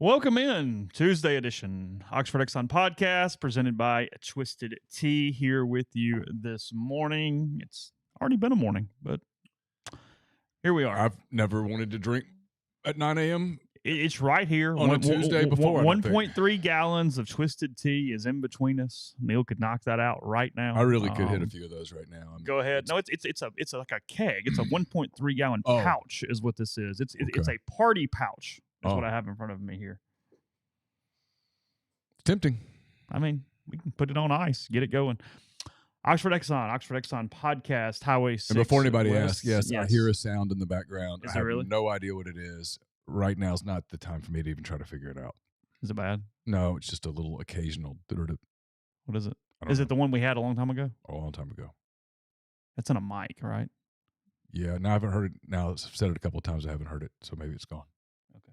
Welcome in Tuesday edition Oxford Exxon podcast presented by Twisted Tea here with you this morning. It's already been a morning, but here we are. I've never wanted to drink at 9 a.m. It's right here on a Tuesday before. 1.3 gallons of Twisted Tea is in between us. Neil could knock that out right now. I really could hit a few of those right now. Go ahead. No, it's like a keg. It's a 1.3 gallon pouch is what this is. It's a party pouch. That's what I have in front of me here. Tempting. I mean, we can put it on ice, get it going. Oxford Exxon podcast, Highway 6. And before anybody West. asks, yes, I hear a sound in the background. Is I it have really? no idea what it is. Right now is not the time for me to even try to figure it out. Is it bad? No, it's just a little occasional. What is it? Is it the one we had a long time ago? A long time ago. It's in a mic, right? Yeah, no, I haven't heard it. Now, I've said it a couple of times. I haven't heard it, so maybe it's gone. Okay.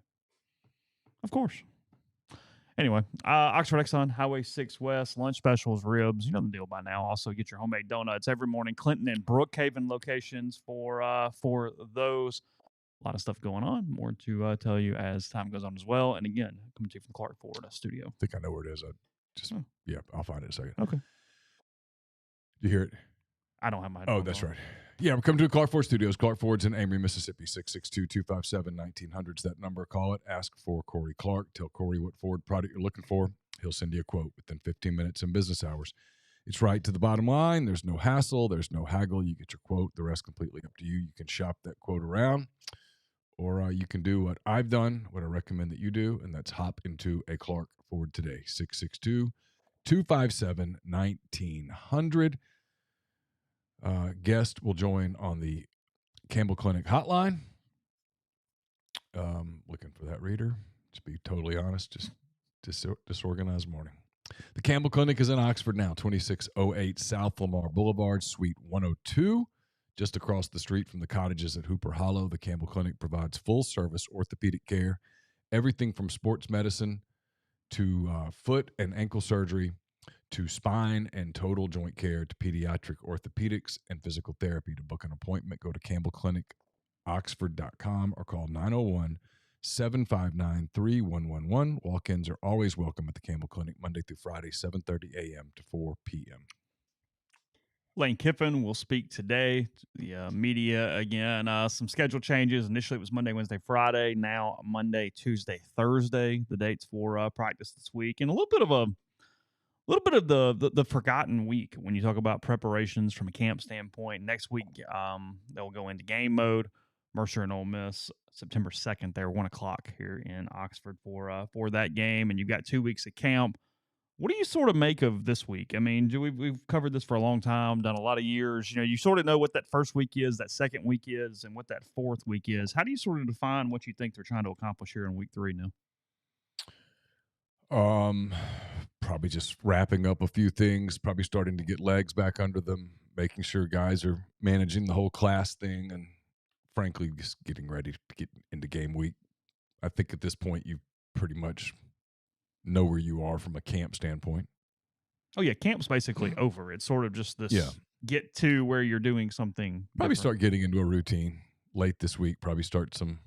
Of course. Anyway, Oxford Exxon, Highway 6 West, lunch specials, ribs. You know the deal by now. Also, get your homemade donuts every morning. Clinton and Brookhaven locations for those. A lot of stuff going on. More to tell you as time goes on as well. And again, coming to you from the Clark Ford studio. I think I know where it is. Yeah, I'll find it in a second. Okay. You hear it? I don't have my. Oh, that's right. Yeah, we're coming to the Clark Ford Studios. Clark Ford's in Amory, Mississippi, 662-257-1900 is that number. Call it. Ask for Corey Clark. Tell Corey what Ford product you're looking for. He'll send you a quote within 15 minutes in business hours. It's right to the bottom line. There's no hassle. There's no haggle. You get your quote. The rest completely up to you. You can shop that quote around, or you can do what I've done, what I recommend that you do, and that's hop into a Clark Ford today, 662-257-1900. Guest will join on the Campbell Clinic hotline. Looking for that reader. To be totally honest, just disorganized morning. The Campbell Clinic is in Oxford now, 2608 South Lamar Boulevard, Suite 102, just across the street from the cottages at Hooper Hollow. The Campbell Clinic provides full-service orthopedic care, everything from sports medicine to foot and ankle surgery, to spine and total joint care, to pediatric orthopedics and physical therapy. To book an appointment, go to campbellclinicoxford.com or call 901-759-3111. Walk-ins are always welcome at the Campbell Clinic, Monday through Friday, 7:30 a.m. to 4 p.m. Lane Kiffin will speak today to the media again. Some schedule changes. Initially, it was Monday, Wednesday, Friday. Now Monday, Tuesday, Thursday. The dates for practice this week, and a little bit of the forgotten week when you talk about preparations from a camp standpoint. Next week, they'll go into game mode. Mercer and Ole Miss, September 2nd, they're 1 o'clock here in Oxford for that game, and you've got 2 weeks of camp. What do you sort of make of this week? I mean, we've covered this for a long time, done a lot of years. You know, you sort of know what that first week is, that second week is, and what that fourth week is. How do you sort of define what you think they're trying to accomplish here in week 3 now? Probably just wrapping up a few things, probably starting to get legs back under them, making sure guys are managing the whole class thing, and frankly, just getting ready to get into game week. I think at this point, you pretty much know where you are from a camp standpoint. Oh, yeah, camp's basically over. It's sort of just this get to where you're doing something Probably different. start getting into a routine late this week, probably start some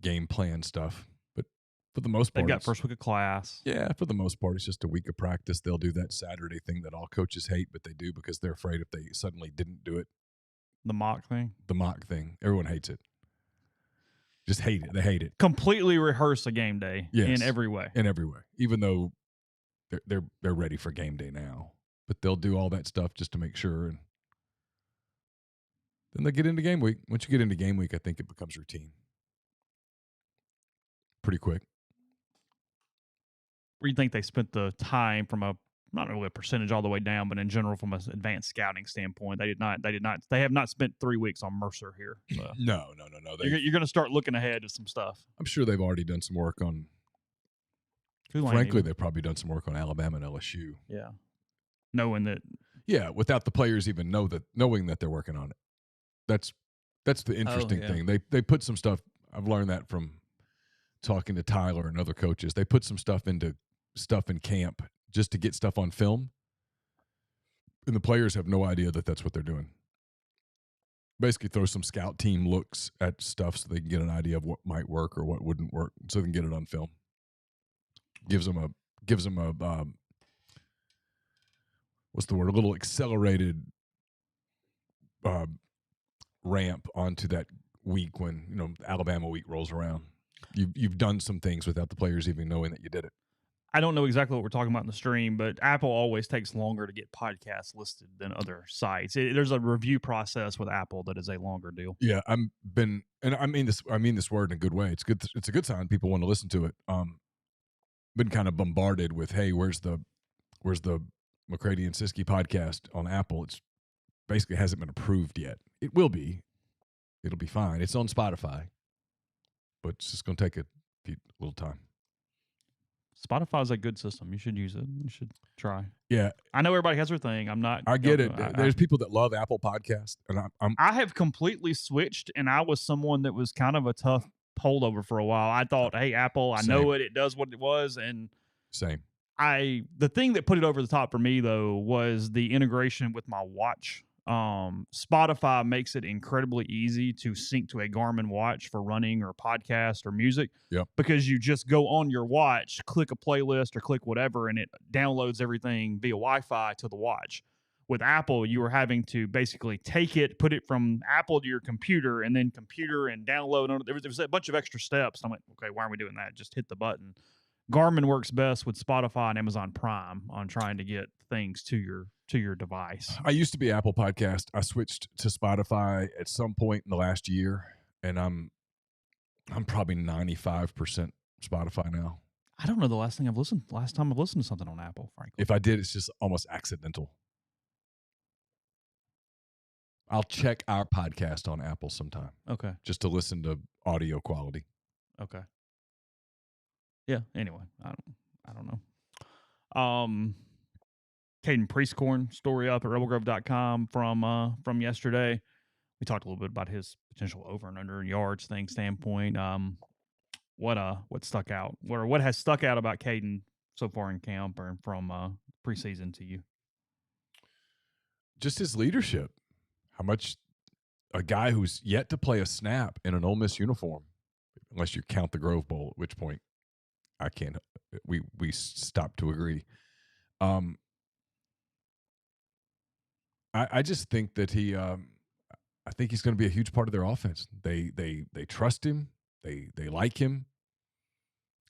game plan stuff. But for the most part, They've got first week of class. Yeah, for the most part, it's just a week of practice. They'll do that Saturday thing that all coaches hate, but they do because they're afraid if they suddenly didn't do it. The mock thing? The mock thing. Everyone hates it. Just hate it. They hate it. Completely rehearse a game day in every way. In every way. Even though they're ready for game day now. But they'll do all that stuff just to make sure. And then they get into game week. Once you get into game week, I think it becomes routine. Pretty quick. Where you think they spent the time from a not really a percentage all the way down, but in general from an advanced scouting standpoint, they have not spent 3 weeks on Mercer here. So. No. You're going to start looking ahead to some stuff. I'm sure they've already done some work on. Frankly, they've probably done some work on Alabama and LSU. Yeah, knowing that. Yeah, without the players even knowing that they're working on it. That's the interesting thing. They put some stuff. I've learned that from talking to Tyler and other coaches. They put some stuff into stuff in camp just to get stuff on film, and the players have no idea that that's what they're doing. Basically, throw some scout team looks at stuff so they can get an idea of what might work or what wouldn't work, so they can get it on film. gives them a what's the word? A little accelerated ramp onto that week when Alabama week rolls around. You've done some things without the players even knowing that you did it. I don't know exactly what we're talking about in the stream, but Apple always takes longer to get podcasts listed than other sites. There's a review process with Apple that is a longer deal. Yeah, and I mean this word in a good way. It's good. It's a good sign people want to listen to it. Been kind of bombarded with, hey, where's the McCready and Siskey podcast on Apple? It's basically hasn't been approved yet. It will be. It'll be fine. It's on Spotify, but it's just going to take a little time. Spotify is a good system. You should use it. You should try. Yeah, I know everybody has their thing. I'm not. I get it. There's people that love Apple Podcast, and I have completely switched, and I was someone that was kind of a tough holdover for a while. I thought, hey, Apple, I know it. It does what it was, and same. The thing that put it over the top for me though was the integration with my watch. Spotify makes it incredibly easy to sync to a Garmin watch for running or podcast or music. Yep. Because you just go on your watch, click a playlist or click whatever, and it downloads everything via Wi-Fi to the watch. With Apple, you were having to basically take it, put it from Apple to your computer, and then computer and download. There was a bunch of extra steps. I'm like, okay, why are we doing that? Just hit the button. Garmin works best with Spotify and Amazon Prime on trying to get things to your device. I used to be Apple Podcast. I switched to Spotify at some point in the last year, and I'm probably 95% Spotify now. I don't know the last time I've listened to something on Apple, frankly. If I did, it's just almost accidental. I'll check our podcast on Apple sometime. Okay. Just to listen to audio quality. Okay. Yeah. Anyway, I don't know. Caden Priestcorn story up at rebelgrove.com from yesterday. We talked a little bit about his potential over and under yards thing standpoint. What stuck out? What has stuck out about Caden so far in camp or from preseason to you? Just his leadership. How much a guy who's yet to play a snap in an Ole Miss uniform, unless you count the Grove Bowl, at which point I can't. We stopped to agree. I just think that I think he's going to be a huge part of their offense. They trust him. They like him.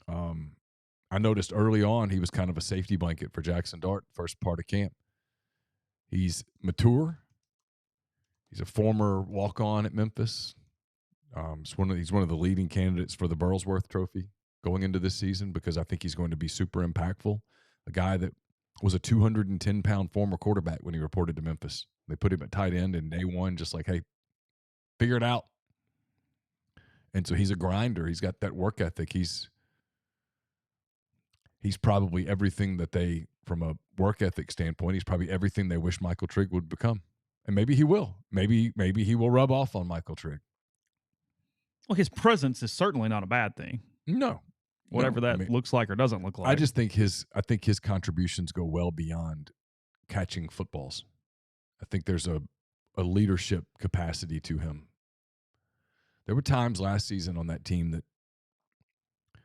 I noticed early on he was kind of a safety blanket for Jackson Dart first part of camp. He's mature. He's a former walk-on at Memphis. He's one of the leading candidates for the Burlsworth Trophy going into this season because I think he's going to be super impactful. A guy that was a 210-pound former quarterback when he reported to Memphis. They put him at tight end in day one, just like, hey, figure it out. And so he's a grinder. He's got that work ethic. He's probably everything that they, from a work ethic standpoint, he's probably everything they wish Michael Trigg would become. And maybe he will. Maybe he will rub off on Michael Trigg. Well, his presence is certainly not a bad thing. No. Whatever that looks like or doesn't look like. I just think his contributions go well beyond catching footballs. I think there's a leadership capacity to him. There were times last season on that team that I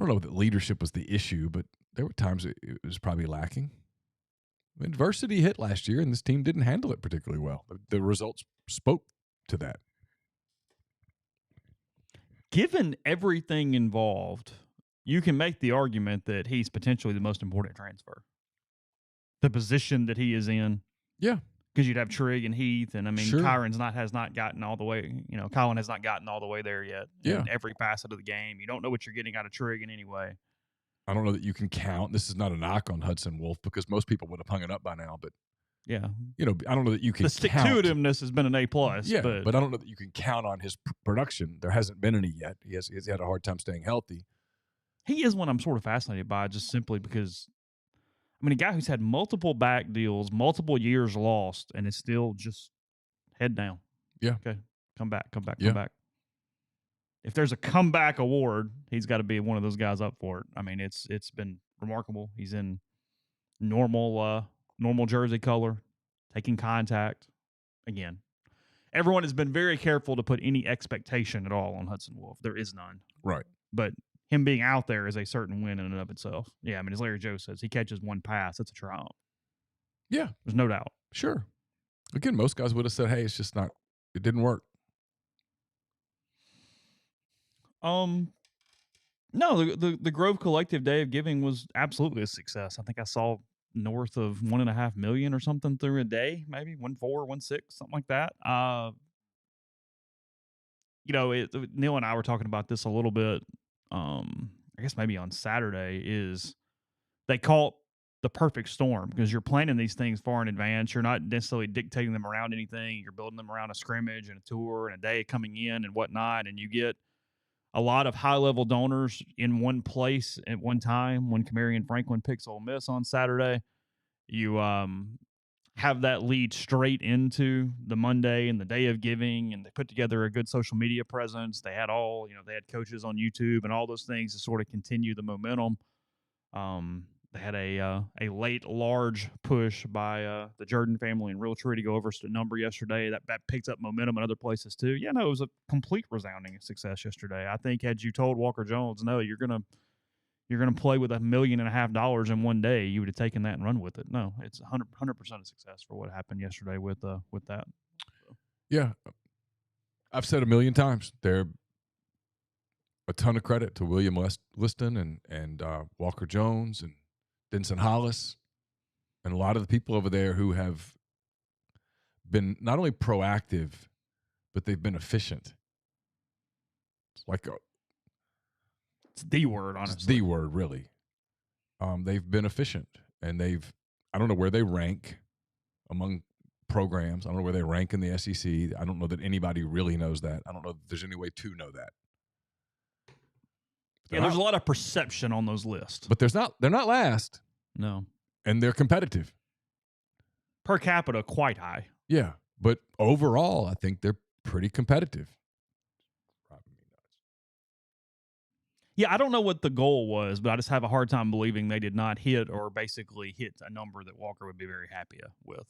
don't know that leadership was the issue, but there were times it was probably lacking. Adversity hit last year, and this team didn't handle it particularly well. The results spoke to that. Given everything involved, you can make the argument that he's potentially the most important transfer. The position that he is in. Yeah. Because you'd have Trigg and Heath, and I mean, sure. Kyron's has not gotten all the way, Colin has not gotten all the way there yet. Yeah. In every facet of the game. You don't know what you're getting out of Trigg in any way. I don't know that you can count. This is not a knock on Hudson Wolf because most people would have hung it up by now, but yeah, I don't know that you can. The stick-to-itiveness has been an A+. Yeah, but I don't know that you can count on his production. There hasn't been any yet. He's had a hard time staying healthy. He is one I'm sort of fascinated by, just simply because, I mean, a guy who's had multiple back deals, multiple years lost, and is still just head down. Yeah. Okay. Come back. If there's a comeback award, he's got to be one of those guys up for it. I mean, it's been remarkable. He's in normal jersey color, taking contact. Again, everyone has been very careful to put any expectation at all on Hudson Wolf. There is none. Right. But him being out there is a certain win in and of itself. Yeah, I mean, as Larry Joe says, he catches one pass, it's a triumph. Yeah, there's no doubt. Sure. Again, most guys would have said, "Hey, it's just not. It didn't work." No, the Grove Collective Day of Giving was absolutely a success. I think I saw north of 1.5 million or something through a day, maybe 1.4, 1.6, something like that. Neil and I were talking about this a little bit. I guess maybe on Saturday is they call it the perfect storm because you're planning these things far in advance. You're not necessarily dictating them around anything. You're building them around a scrimmage and a tour and a day coming in and whatnot, and you get a lot of high-level donors in one place at one time. When Camarion Franklin picks Ole Miss on Saturday, you have that lead straight into the Monday and the Day of Giving, and they put together a good social media presence. They had they had coaches on YouTube and all those things to sort of continue the momentum. They had a late large push by the Jordan family and Realtree to go over a number yesterday. That picked up momentum in other places too. Yeah, no, it was a complete resounding success yesterday. I think had you told Walker Jones, no, you're gonna play with $1.5 million in one day, you would have taken that and run with it. No, it's 100% a success for what happened yesterday with that. Yeah, I've said a million times there. A ton of credit to William Liston and Walker Jones and Denson Hollis, and a lot of the people over there who have been not only proactive, but they've been efficient. It's like it's the word, honestly. It's the word, really. They've been efficient, and I don't know where they rank among programs. I don't know where they rank in the SEC. I don't know that anybody really knows that. I don't know if there's any way to know that. There's a lot of perception on those lists. But they're not last. No. And they're competitive. Per capita, quite high. Yeah. But overall, I think they're pretty competitive. Yeah, I don't know what the goal was, but I just have a hard time believing they did not hit or basically hit a number that Walker would be very happy with.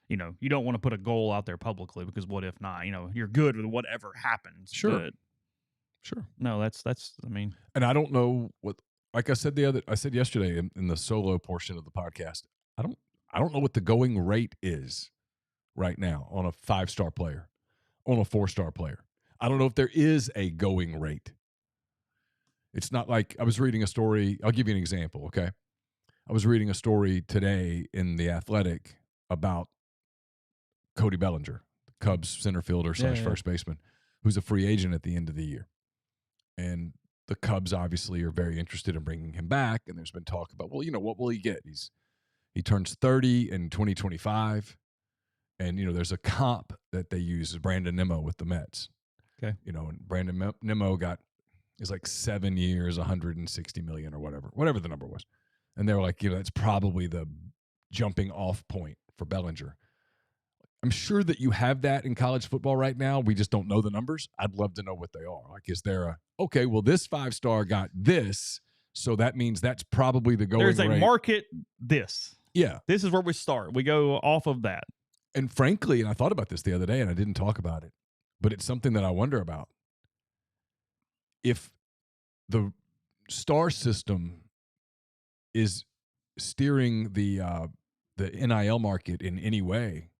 You don't want to put a goal out there publicly because what if not? You're good with whatever happens. Sure. But sure. No, that's I mean. And I don't know what, like I said yesterday in the solo portion of the podcast, I don't know what the going rate is right now on a 5-star player, on a 4-star player. I don't know if there is a going rate. It's not like I was reading a story. I'll give you an example, okay? I was reading a story today in The Athletic about Cody Bellinger, the Cubs center fielder / first baseman, who's a free agent at the end of the year. And the Cubs obviously are very interested in bringing him back, and there's been talk about, well, what will he get? He turns 30 in 2025, and there's a comp that they use is Brandon Nimmo with the Mets. Okay, and Brandon Nimmo is like 7 years, $160 million or whatever the number was, and they were like, that's probably the jumping off point for Bellinger. I'm sure that you have that in college football right now. We just don't know the numbers. I'd love to know what they are. Like, is there okay, well, this 5-star got this, so that means that's probably the going rate. There's a market this. Yeah. This is where we start. We go off of that. And frankly, and I thought about this the other day, and I didn't talk about it, but it's something that I wonder about. If the star system is steering the NIL market in any way,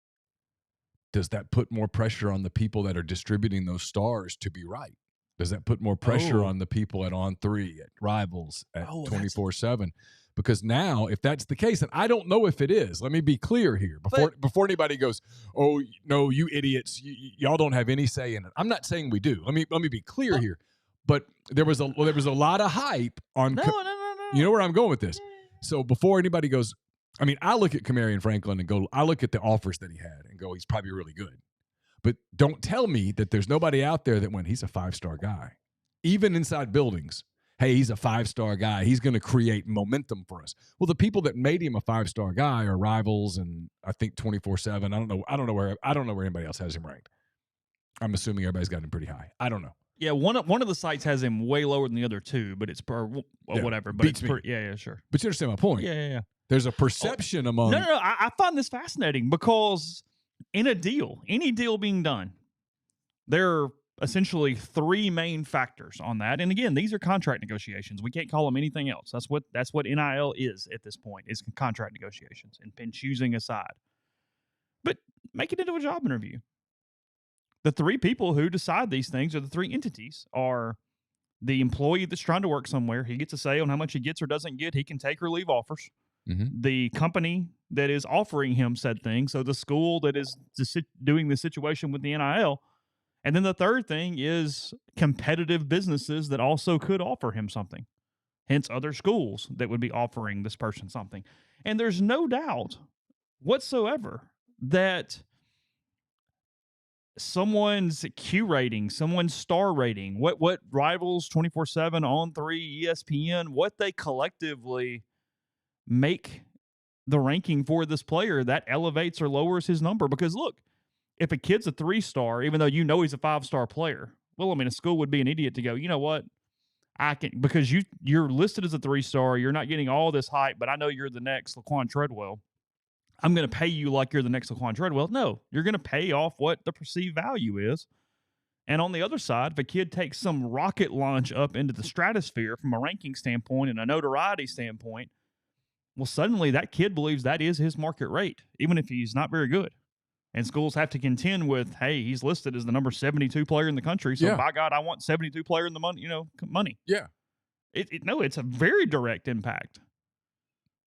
does that put more pressure on the people that are distributing those stars to be right? Does that put more pressure on the people at On3, at Rivals, at 24/7? Because now, if that's the case, and I don't know if it is, let me be clear here before anybody goes, "Oh no, you idiots, y'all don't have any say in it." I'm not saying we do. Let me be clear here. But there was a lot of hype on. No. You know where I'm going with this. So before anybody goes, I mean, I look at Camarion Franklin and I look at the offers that he had and go, he's probably really good. But don't tell me that there's nobody out there that went, he's a 5-star guy. Even inside buildings, hey, he's a 5-star guy. He's going to create momentum for us. Well, the people that made him a 5-star guy are Rivals and I think 24/7. I don't know where anybody else has him ranked. I'm assuming everybody's got him pretty high. I don't know. Yeah, one of the sites has him way lower than the other two, but it's whatever. But it's sure. But you understand my point. Yeah. There's a perception among. No. I find this fascinating because in a deal, any deal being done, there are essentially three main factors on that. And again, these are contract negotiations. We can't call them anything else. That's what NIL is at this point, is contract negotiations and choosing a side. But make it into a job interview. The three people who decide these things, or the three entities, are the employee that's trying to work somewhere. He gets a say on how much he gets or doesn't get. He can take or leave offers. Mm-hmm. The company that is offering him said thing, so the school that is doing the situation with the NIL. And then the third thing is competitive businesses that also could offer him something, hence other schools that would be offering this person something. And there's no doubt whatsoever that someone's Q rating, someone's star rating, what Rivals 24/7, On3, ESPN, what they collectively make the ranking for this player, that elevates or lowers his number. Because look, if a kid's a 3-star, even though you know he's a 5-star player, well, I mean, a school would be an idiot to go, you know what? I can, because you're listed as a 3-star, you're not getting all this hype, but I know you're the next Laquan Treadwell. I'm going to pay you like you're the next Laquan Treadwell. No, you're going to pay off what the perceived value is. And on the other side, if a kid takes some rocket launch up into the stratosphere from a ranking standpoint and a notoriety standpoint, well, suddenly that kid believes that is his market rate, even if he's not very good. And schools have to contend with, hey, he's listed as the number 72 player in the country, so by God, I want 72 player in the money. Money. Yeah. It's a very direct impact.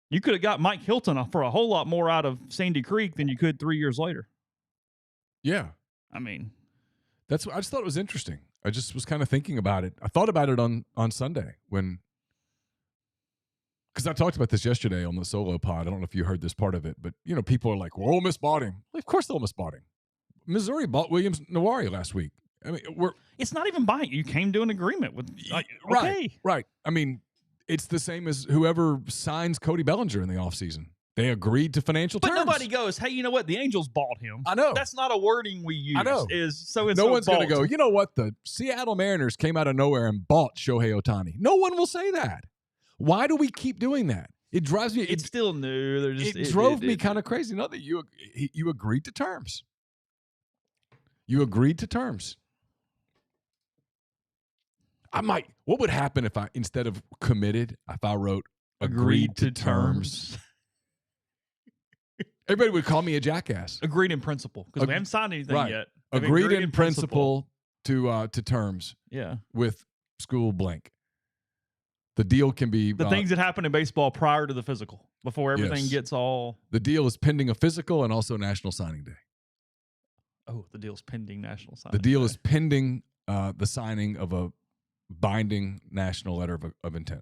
You could have got Mike Hilton for a whole lot more out of Sandy Creek than you could 3 years later. Yeah. I mean, I just thought it was interesting. I just was kind of thinking about it. I thought about it on Sunday because I talked about this yesterday on the solo pod. I don't know if you heard this part of it, but people are like, "Well, Ole Miss bought him." Well, of course, Ole Miss bought him. Missouri bought Williams Nawari last week. I mean, it's not even buying. You came to an agreement with, okay. Right. I mean, it's the same as whoever signs Cody Bellinger in the offseason. They agreed to financial terms. But nobody goes, hey, you know what? The Angels bought him. I know. That's not a wording we use. I know. No one's going to go, you know what? The Seattle Mariners came out of nowhere and bought Shohei Ohtani. No one will say that. Why do we keep doing that? It drives me. It's still new. It drove me kind of crazy. That you agreed to terms. You agreed to terms. What would happen if I, instead of committed, if I wrote agreed to terms? Everybody would call me a jackass. Agreed in principle, because we haven't signed anything yet. Agreed in principle to terms. Yeah. With school blank. The deal can be the things that happen in baseball prior to the physical, before everything gets all. The deal is pending a physical and also National Signing Day. Oh, the deal's pending National Signing. The deal is pending the signing of a binding national letter of intent.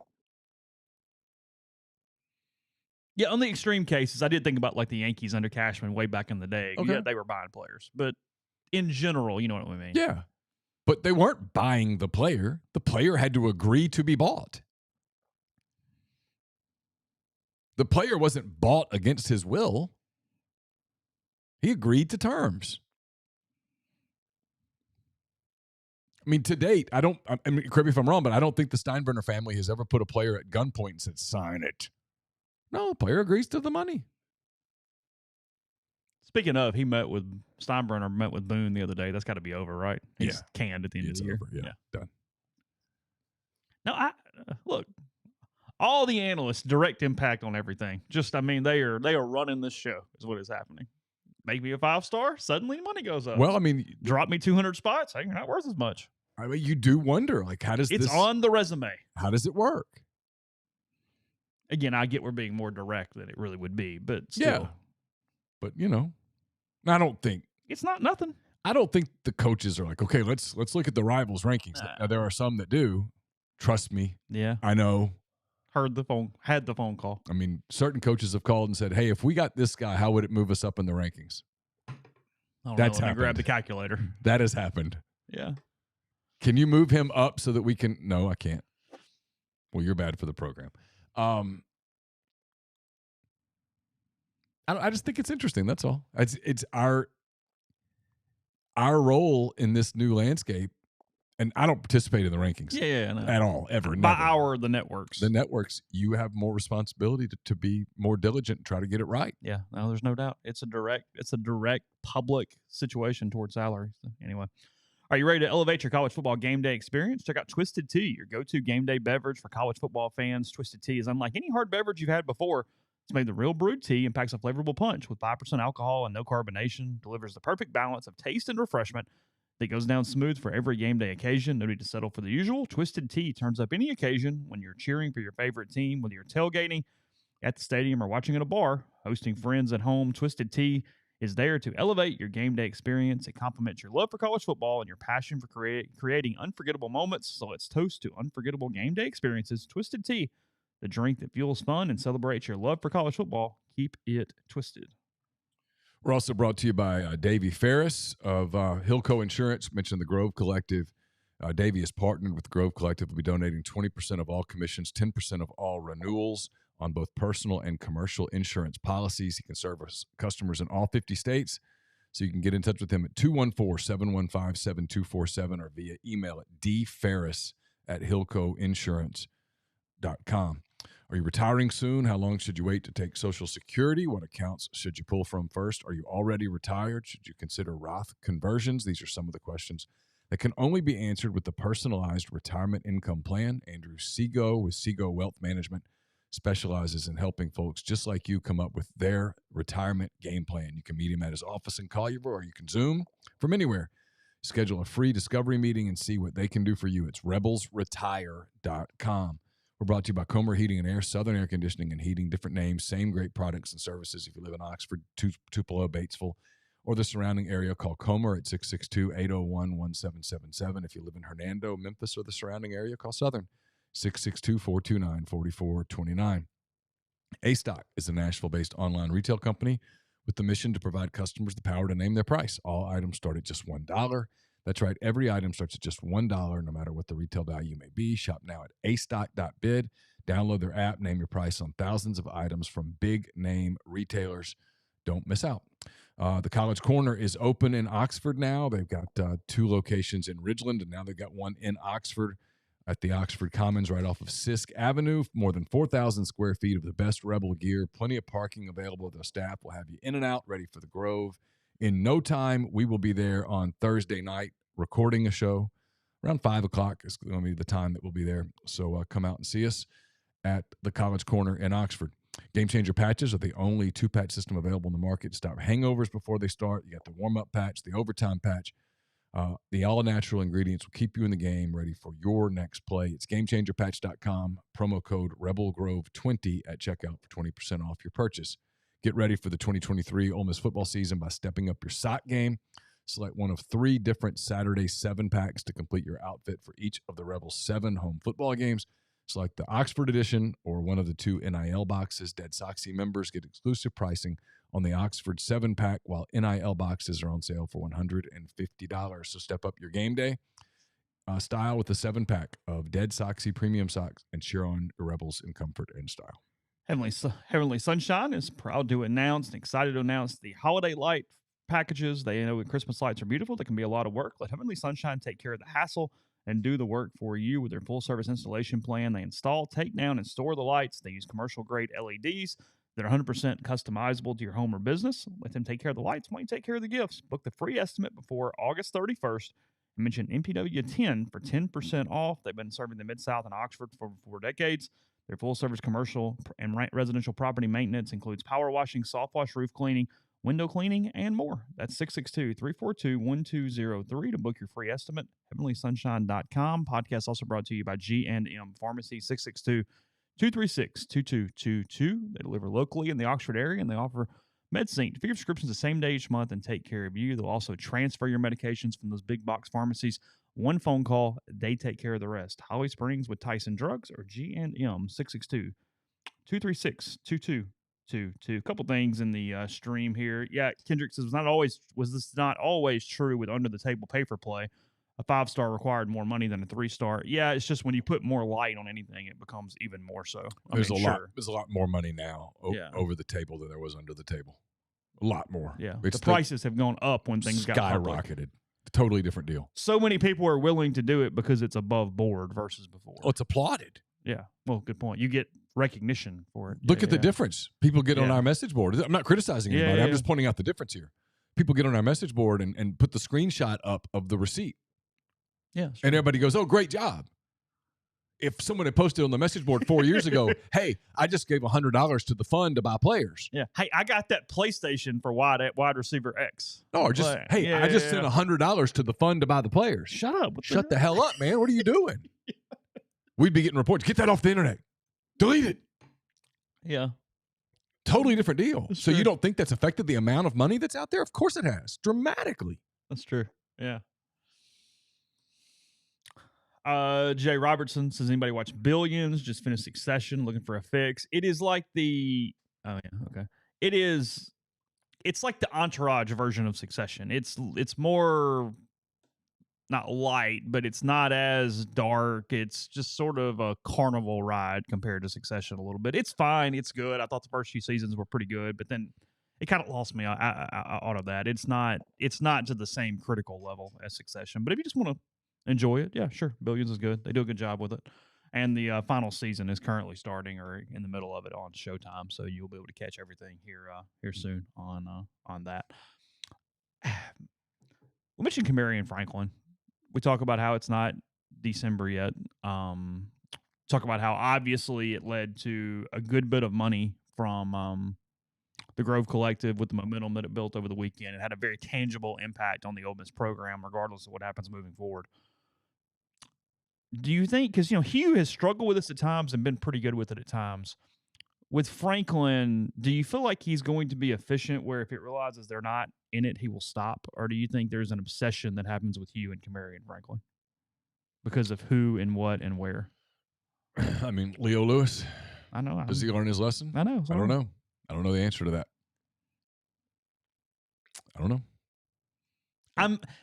Yeah, on the extreme cases, I did think about like the Yankees under Cashman way back in the day. Okay. Yeah, they were buying players, but in general, you know what we mean. Yeah, but they weren't buying the player. The player had to agree to be bought. The player wasn't bought against his will. He agreed to terms. I mean, to date, correct me if I'm wrong, but I don't think the Steinbrenner family has ever put a player at gunpoint and said, sign it. No, the player agrees to the money. Speaking of, Steinbrenner met with Boone the other day. That's got to be over, right? He's canned at the end of the year. Over. Yeah, done. Now, look, all the analysts, direct impact on everything. They are running this show is what is happening. Make me a 5-star, suddenly money goes up. Well, I mean, drop me 200 spots. Hey, you're not worth as much. I mean, you do wonder, like, how does it's on the resume? How does it work? Again, I get we're being more direct than it really would be, but still. Yeah. But I don't think it's not nothing. I don't think the coaches are like, okay, let's look at the Rivals rankings. Now, there are some that do. Trust me. Yeah. I know. Had the phone call. I mean, certain coaches have called and said, hey, if we got this guy, how would it move us up in the rankings? That's happened. Grab the calculator. That has happened. Yeah. Can you move him up so that we can? No, I can't. Well, you're bad for the program. I just think it's interesting. That's all. It's our role in this new landscape. And I don't participate in the rankings no. at all, ever. The networks. The networks, you have more responsibility to be more diligent and try to get it right. Yeah, no, there's no doubt. It's a direct public situation towards salary. So anyway. Are you ready to elevate your college football game day experience? Check out Twisted Tea, your go-to game day beverage for college football fans. Twisted Tea is unlike any hard beverage you've had before. It's made with real brewed tea and packs a flavorful punch with 5% alcohol and no carbonation. Delivers the perfect balance of taste and refreshment that goes down smooth for every game day occasion. No need to settle for the usual. Twisted Tea turns up any occasion when you're cheering for your favorite team, whether you're tailgating at the stadium or watching at a bar, hosting friends at home. Twisted Tea is there to elevate your game day experience. It complements your love for college football and your passion for creating unforgettable moments. So let's toast to unforgettable game day experiences. Twisted Tea, the drink that fuels fun and celebrates your love for college football. Keep it twisted. We're also brought to you by Davey Ferris of Hillco Insurance. Mentioned the Grove Collective. Davey is partnered with Grove Collective. Will be donating 20% of all commissions, 10% of all renewals on both personal and commercial insurance policies. He can service customers in all 50 states. So you can get in touch with him at 214-715-7247 or via email at dferris@hillcoinsurance.com. Are you retiring soon? How long should you wait to take Social Security? What accounts should you pull from first? Are you already retired? Should you consider Roth conversions? These are some of the questions that can only be answered with the personalized retirement income plan. Andrew Seago with Seago Wealth Management specializes in helping folks just like you come up with their retirement game plan. You can meet him at his office in Collierville, or you can Zoom from anywhere. Schedule a free discovery meeting and see what they can do for you. It's rebelsretire.com. We're brought to you by Comer Heating and Air, Southern Air Conditioning and Heating. Different names, same great products and services. If you live in Oxford, Tupelo, Batesville, or the surrounding area, call Comer at 662-801-1777. If you live in Hernando, Memphis, or the surrounding area, call Southern, 662-429-4429. A-Stock is a Nashville-based online retail company with the mission to provide customers the power to name their price. All items start at just $1. That's right. Every item starts at just $1, no matter what the retail value may be. Shop now at astock.bid. Download their app. Name your price on thousands of items from big-name retailers. Don't miss out. The College Corner is open in Oxford now. They've got 2 locations in Ridgeland, and now they've got one in Oxford at the Oxford Commons right off of Sisk Avenue. More than 4,000 square feet of the best Rebel gear. Plenty of parking available. The staff will have you in and out, ready for the Grove in no time. We will be there on Thursday night recording a show. Around 5 o'clock is going to be the time that we'll be there. So come out and see us at the College Corner in Oxford. Game Changer patches are the only 2-patch system available in the market to stop hangovers before they start. You got the warm-up patch, the overtime patch. The all-natural ingredients will keep you in the game, ready for your next play. It's GameChangerPatch.com. Promo code RebelGrove20 at checkout for 20% off your purchase. Get ready for the 2023 Ole Miss football season by stepping up your sock game. Select one of 3 different Saturday 7-packs to complete your outfit for each of the Rebels' 7 home football games. Select the Oxford edition or one of the 2 NIL boxes. Dead Soxy members get exclusive pricing on the Oxford 7-pack, while NIL boxes are on sale for $150. So step up your game day style with the 7-pack of Dead Soxy premium socks and cheer on your Rebels in comfort and style. Heavenly Sunshine is proud to announce and excited to announce the holiday light packages. They know Christmas lights are beautiful. They can be a lot of work. Let Heavenly Sunshine take care of the hassle and do the work for you with their full-service installation plan. They install, take down, and store the lights. They use commercial-grade LEDs that are 100% customizable to your home or business. Let them take care of the lights while you take care of the gifts. Book the free estimate before August 31st and mention MPW10 for 10% off. They've been serving the Mid-South and Oxford for 4 decades. Their full-service commercial and residential property maintenance includes power washing, soft wash, roof cleaning, window cleaning, and more. That's 662-342-1203 to book your free estimate. HeavenlySunshine.com. Podcast also brought to you by G&M Pharmacy, 662-236-2222. They deliver locally in the Oxford area, and they offer MedSync. Fill your prescriptions the same day each month and take care of you. They'll also transfer your medications from those big box pharmacies. One phone call, they take care of the rest. Holly Springs with Tyson Drugs or G&M, 662-236-2222. A couple things in the stream here. Yeah, Kendrick says, was this not always true with under the table pay for play? A 5-star required more money than a 3-star. Yeah, it's just when you put more light on anything, it becomes even more so. There's a lot more money now over the table than there was under the table. A lot more. Yeah, the prices have gone up when things got skyrocketed. Totally different deal. So many people are willing to do it because it's above board versus before. Oh, it's applauded. Yeah. Well, good point. You get recognition for it. Look at the difference. People get on our message board. I'm not criticizing anybody. I'm just pointing out the difference here. People get on our message board and put the screenshot up of the receipt. Yeah. And everybody goes, oh, great job. If someone had posted on the message board 4 years ago, hey, I just gave $100 to the fund to buy players. Yeah. Hey, I got that PlayStation for wide receiver X. No, or just, hey, I just sent $100 to the fund to buy the players. Shut up. Shut the hell up, man. What are you doing? We'd be getting reports. Get that off the internet. Delete it. Yeah. Totally different deal. That's so true. you don't think that's affected the amount of money that's out there? Of course it has. Dramatically. That's true. Yeah. Jay Robertson says, anybody watch Billions? Just finished Succession, looking for a fix. It is like the it's like the Entourage version of Succession. It's more not light, but it's not as dark. It's just sort of a carnival ride compared to Succession a little bit. It's fine. It's good. I thought the first few seasons were pretty good, but then it kind of lost me out of that. It's not to the same critical level as Succession. But if you just want to enjoy it, yeah, sure. Billions is good. They do a good job with it. And the final season is currently starting or in the middle of it on Showtime, so you'll be able to catch everything here soon on that. We mentioned Kamari and Franklin. We talk about how it's not December yet. Talk about how obviously it led to a good bit of money from the Grove Collective with the momentum that it built over the weekend. It had a very tangible impact on the Ole Miss program, regardless of what happens moving forward. Do you think, because, Hugh has struggled with this at times and been pretty good with it at times. With Franklin, do you feel like he's going to be efficient where if it realizes they're not in it, he will stop? Or do you think there's an obsession that happens with Hugh and Kamari and Franklin because of who and what and where? I mean, Leo Lewis. I know. Does he learn his lesson? I know. I don't know. I don't know the answer to that. I don't know.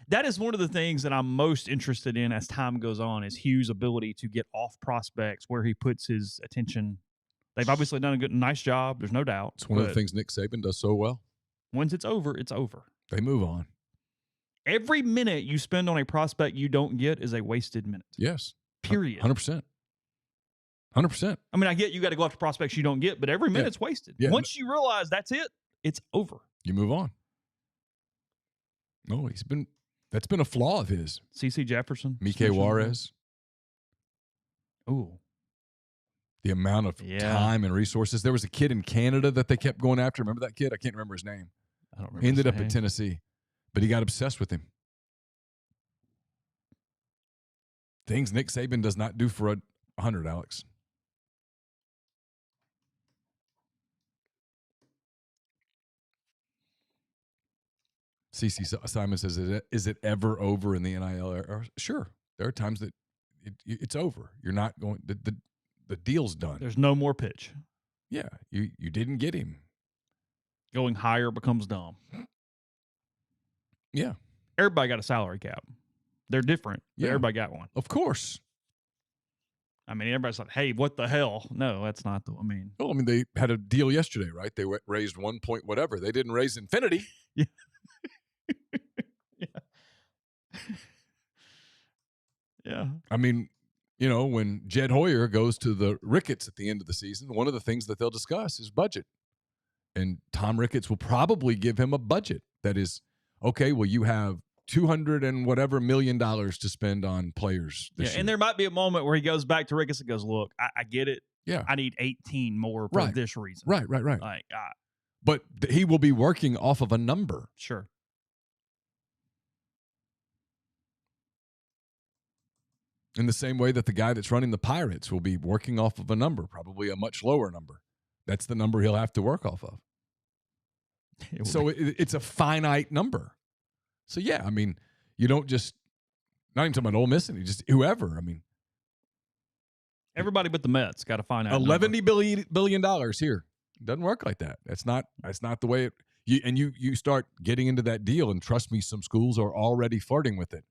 That is one of the things that I'm most interested in as time goes on is Hugh's ability to get off prospects where he puts his attention. They've obviously done a nice job. There's no doubt. It's one of the things Nick Saban does so well. Once it's over, it's over. They move on. Every minute you spend on a prospect you don't get is a wasted minute. Yes. Period. 100%. 100%. I mean, I get you got to go after prospects you don't get, but every minute's wasted. Yeah. Once you realize that's it, it's over. You move on. No, that's been a flaw of his. C.C. Jefferson. Mike Juarez. Ooh. The amount of time and resources. There was a kid in Canada that they kept going after. Remember that kid? I can't remember his name. I don't remember. He ended up at Tennessee, but he got obsessed with him. Things Nick Saban does not do for 100, Alex. CC Simon says, is it ever over in the NIL era? Sure. There are times that it's over. You're not going – the deal's done. There's no more pitch. Yeah. You didn't get him. Going higher becomes dumb. Yeah. Everybody got a salary cap. They're different. Yeah. Everybody got one. Of course. I mean, everybody's like, hey, what the hell? No, that's not the – Well, I mean, they had a deal yesterday, right? They raised 1 point whatever. They didn't raise infinity. Yeah. Yeah. I mean, when Jed Hoyer goes to the Ricketts at the end of the season, one of the things that they'll discuss is budget. And Tom Ricketts will probably give him a budget that is, okay, well, you have $200 and whatever million to spend on players this year. And there might be a moment where he goes back to Ricketts and goes, look, I get it. Yeah. I need 18 more for this reason. Right. Like, but he will be working off of a number. Sure. In the same way that the guy that's running the Pirates will be working off of a number, probably a much lower number. That's the number he'll have to work off of. So it's a finite number. So, yeah, I mean, you don't just – not even talking about Ole Miss, just whoever. I mean – everybody but the Mets got to find out. $11 billion here. It doesn't work like that. That's not the way it – you start getting into that deal, and trust me, some schools are already flirting with it,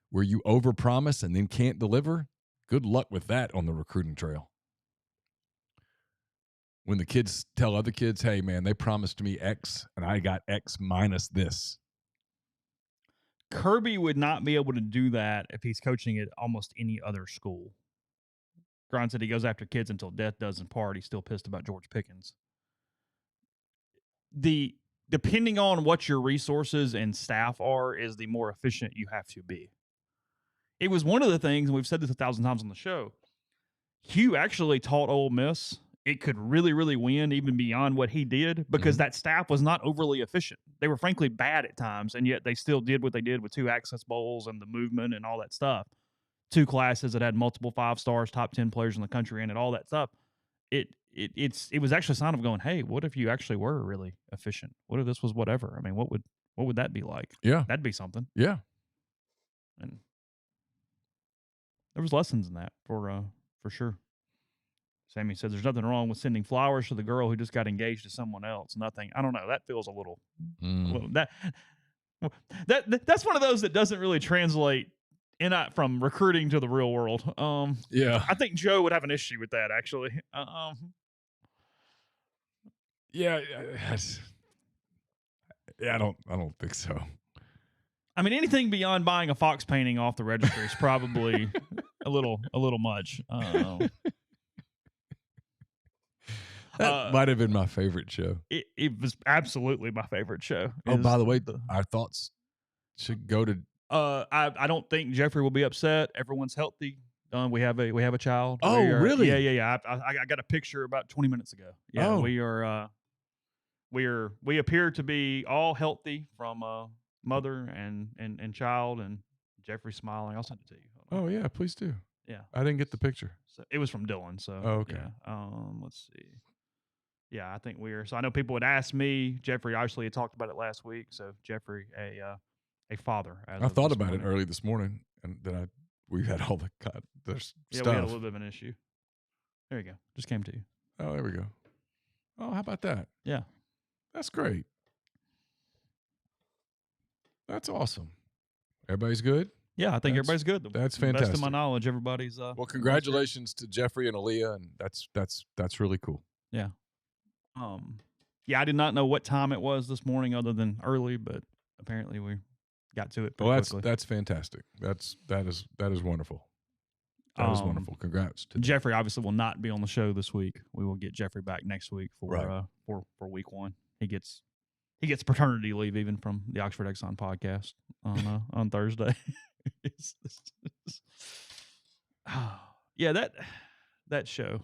where you overpromise and then can't deliver. Good luck with that on the recruiting trail. When the kids tell other kids, hey, man, they promised me X, and I got X minus this. Kirby would not be able to do that if he's coaching at almost any other school. Gron said he goes after kids until death does them part. He's still pissed about George Pickens. Depending on what your resources and staff are is the more efficient you have to be. it was one of the things, and we've said this 1,000 times on the show. Hugh actually taught Ole Miss it could really, really win even beyond what he did because that staff was not overly efficient. They were frankly bad at times, and yet they still did what they did with 2 access bowls and the movement and all that stuff. 2 classes that had multiple 5 stars, top 10 players in the country in it, all that stuff. It was actually a sign of going, hey, what if you actually were really efficient? What if this was whatever? I mean, what would that be like? Yeah. That'd be something. Yeah. And there was lessons in that for sure. Sammy said there's nothing wrong with sending flowers to the girl who just got engaged to someone else. Nothing. I don't know. That feels a little that's one of those that doesn't really translate from recruiting to the real world. Yeah. I think Joe would have an issue with that actually. Yeah. I don't think so. I mean, anything beyond buying a fox painting off the registry is probably a little much. That might have been my favorite show. It was absolutely my favorite show. Oh, by the way, our thoughts should go to. I don't think Jeffrey will be upset. Everyone's healthy. We have a child. Oh, really? Yeah. I got a picture about 20 minutes ago. Yeah, we are. We appear to be all healthy from mother and child, and Jeffrey's smiling. I'll send it to you. Oh yeah, please do. Yeah, I didn't get the picture. So it was from Dylan. So okay. Yeah. Let's see. Yeah, I think we're. So I know people would ask me. Jeffrey obviously had talked about it last week. So Jeffrey, a father. I thought about it early this morning, and then we had all the stuff. We had a little bit of an issue. There you go. Just came to you. Oh, there we go. Oh, how about that? Yeah, that's great. That's awesome. Everybody's good? Yeah, I think everybody's good. That's fantastic. Best of my knowledge, everybody's. Well, congratulations to Jeffrey and Aaliyah, and that's really cool. Yeah. Yeah, I did not know what time it was this morning, other than early, but apparently we got to it. Well, quickly. That's fantastic. That is wonderful. That is wonderful. Congrats to Jeffrey. Obviously, will not be on the show this week. We will get Jeffrey back next week for week 1. He gets paternity leave even from the Oxford Exxon podcast on Thursday. Yeah, that show.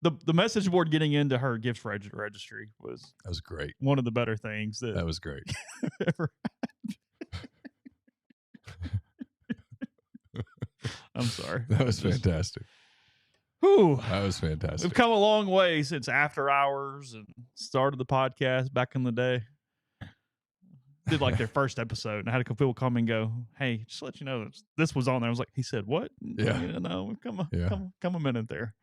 The message board getting into her gift registry was great. One of the better things that was great. Ever I'm sorry. That was fantastic. Whew. That was fantastic. We've come a long way since after hours and started the podcast back in the day. Did like their first episode, and I had a couple people come and go, "Hey, just to let you know this was on there." I was like, "He said what?" Yeah. No, we've come a minute there.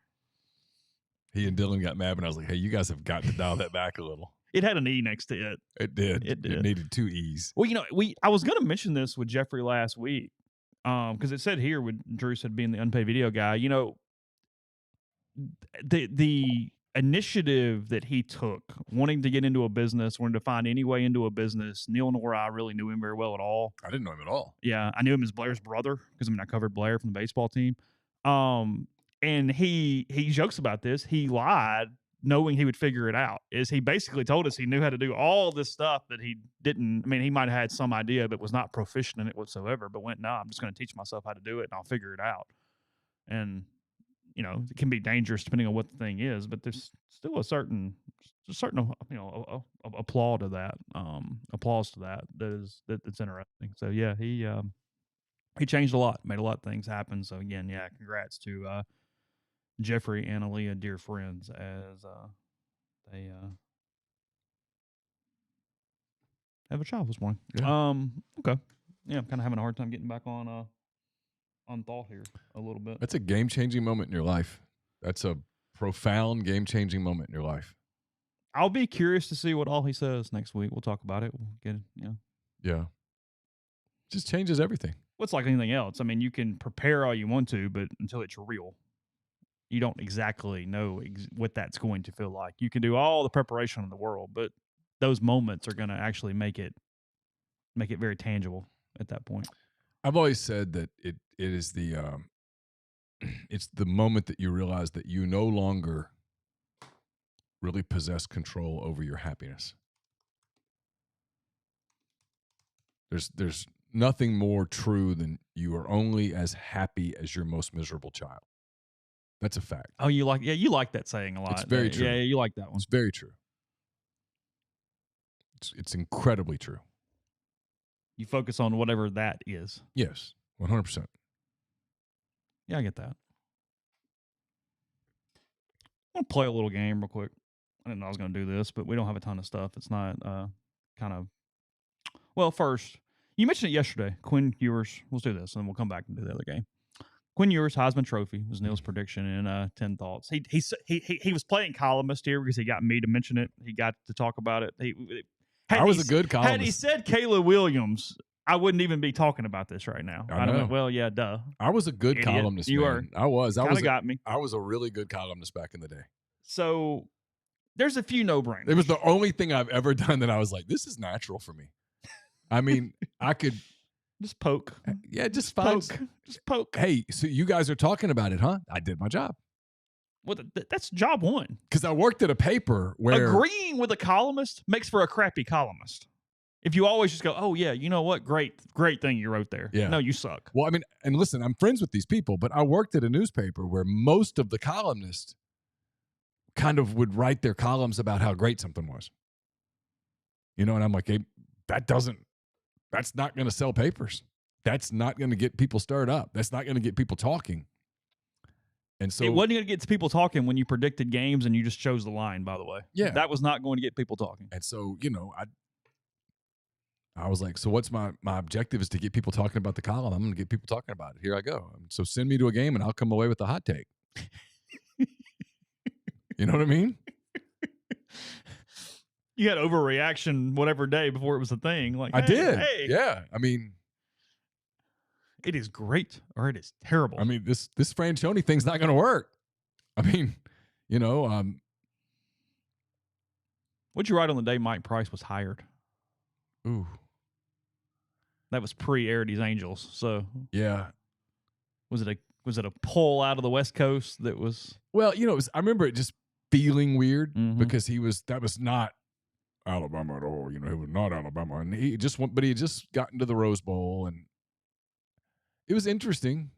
He and Dylan got mad, and I was like, "Hey, you guys have got to dial that back a little." It had an E next to it. It did. It needed 2 E's. Well, I was going to mention this with Jeffrey last week, because it said here with Drew said being the unpaid video guy. The initiative that he took, wanting to get into a business, wanting to find any way into a business. Neil Nora, I really knew him very well at all. I didn't know him at all. Yeah, I knew him as Blair's brother because I covered Blair from the baseball team. And he jokes about this. He lied knowing he would figure it out. He basically told us he knew how to do all this stuff that he didn't. I mean, he might have had some idea, but was not proficient in it whatsoever. But went, no, I'm just going to teach myself how to do it, and I'll figure it out. And it can be dangerous depending on what the thing is, but there's still a certain applause to that. That's interesting. So yeah, he changed a lot, made a lot of things happen. So again, yeah, congrats to Jeffrey and Aaliyah, dear friends, as they have a child this morning. Yeah. Okay. Yeah, I'm kind of having a hard time getting back on thought here a little bit. That's a game-changing moment in your life. That's a profound game-changing moment in your life. I'll be curious to see what all he says next week. We'll talk about it. We'll get it. Yeah. Just changes everything. Well, it's like anything else. I mean, you can prepare all you want to, but until it's real, you don't exactly know what that's going to feel like. You can do all the preparation in the world, but those moments are going to actually make it very tangible at that point. I've always said that it is it's the moment that you realize that you no longer really possess control over your happiness. There's nothing more true than you are only as happy as your most miserable child. That's a fact. Oh, you like that saying a lot. It's very true. Yeah, you like that one. It's very true. It's incredibly true. You focus on whatever that is. Yes, 100%. Yeah, I get that. I want to play a little game real quick. I didn't know I was going to do this, but we don't have a ton of stuff. It's not kind of. Well, first, you mentioned it yesterday. Quinn Ewers. Let's do this, and then we'll come back and do the other game. Quinn Ewers, Heisman Trophy, was Neal's prediction in 10 Thoughts. He was playing columnist here because he got me to mention it. He got to talk about it. I was a good columnist. Had he said Kayla Williams, I wouldn't even be talking about this right now. I know. Well, yeah, duh. I was a good Idiot. columnist. You man. were. I was. Got me. I was a really good columnist back in the day. So there's a few no-brainers. It was the only thing I've ever done that I was like, this is natural for me. I mean, I could just poke. Yeah, just find. Just poke. Hey, so you guys are talking about it, huh? I did my job. Well, that's job one. Because I worked at a paper where agreeing with a columnist makes for a crappy columnist. If you always just go, oh, yeah, you know what? Great thing you wrote there. Yeah. No, you suck. Well, I mean, and listen, I'm friends with these people, but I worked at a newspaper where most of the columnists kind of would write their columns about how great something was. You know, and I'm like, hey, that's not going to sell papers. That's not going to get people stirred up. That's not going to get people talking. And so it wasn't going to get people talking when you predicted games and you just chose the line, by the way. Yeah. That was not going to get people talking. And so, you know, I was like, so what's my objective is to get people talking about the column. I'm going to get people talking about it. Here I go. So send me to a game and I'll come away with a hot take. You know what I mean? You had overreaction whatever day before it was a thing. Like I did. Hey. Yeah. I mean, it is great or it is terrible. I mean, this Franchione thing's not going to work. I mean, you know, what'd you write on the day Mike Price was hired? Ooh. That was pre-Arity's Angels. So yeah. Was it a pull out of the West Coast that was? Well, you know, I remember it just feeling weird because that was not Alabama at all. You know, it was not Alabama, and he had just gotten to the Rose Bowl, and it was interesting.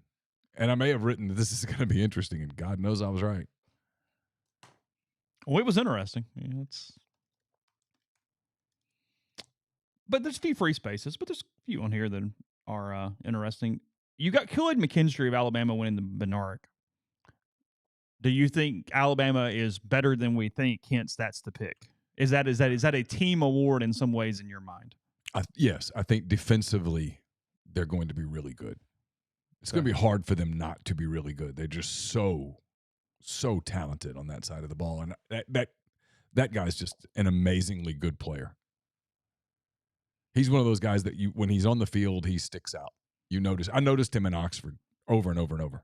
And I may have written that this is going to be interesting, and God knows I was right. Well, it was interesting. Yeah, but there's a few free spaces, but there's a few on here that are interesting. You got Khalid McKinstry of Alabama winning the Benark. Do you think Alabama is better than we think? Hence, that's the pick. Is that a team award in some ways in your mind? Yes, I think defensively they're going to be really good. It's going to be hard for them not to be really good. They're just so talented on that side of the ball, and that guy's just an amazingly good player. He's one of those guys that when he's on the field, he sticks out. I noticed him in Oxford over and over and over.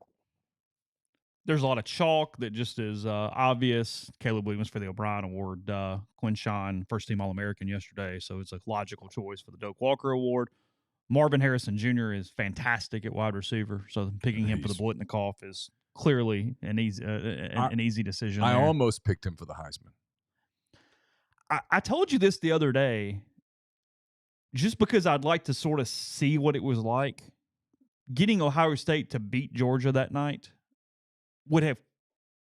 There's a lot of chalk that just is obvious. Caleb Williams for the O'Brien Award. Quinshon, first-team All-American yesterday, so it's a logical choice for the Doak Walker Award. Marvin Harrison Jr. is fantastic at wide receiver, so picking him for the Blitnikoff is clearly an easy decision. I almost picked him for the Heisman. I told you this the other day, just because I'd like to sort of see what it was like. Getting Ohio State to beat Georgia that night would have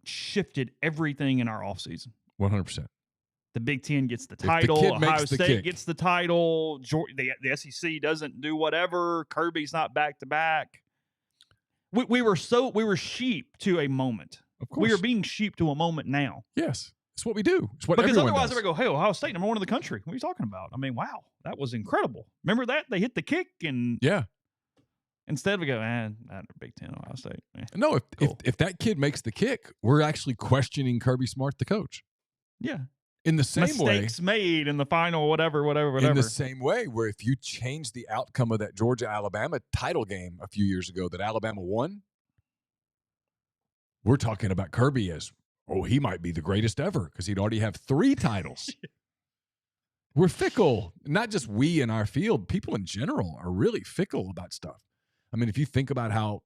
shifted everything in our offseason. 100%. The Big Ten gets the title. Ohio State gets the title. The SEC doesn't do whatever. Kirby's not back-to-back. We were sheep to a moment. Of course. We are being sheep to a moment now. Yes. It's what we do. It's what because everyone otherwise does. I would go, hey, Ohio State, number one in the country. What are you talking about? I mean, wow, that was incredible. Remember that? They hit the kick and yeah. Instead we go, Big Ten, Ohio State. No, cool. if that kid makes the kick, we're actually questioning Kirby Smart, the coach. Yeah. In the same way. Mistakes made in the final, whatever. In the same way, where if you change the outcome of that Georgia-Alabama title game a few years ago that Alabama won, we're talking about Kirby as, he might be the greatest ever because he'd already have 3 titles. We're fickle. Not just we in our field. People in general are really fickle about stuff. I mean, if you think about how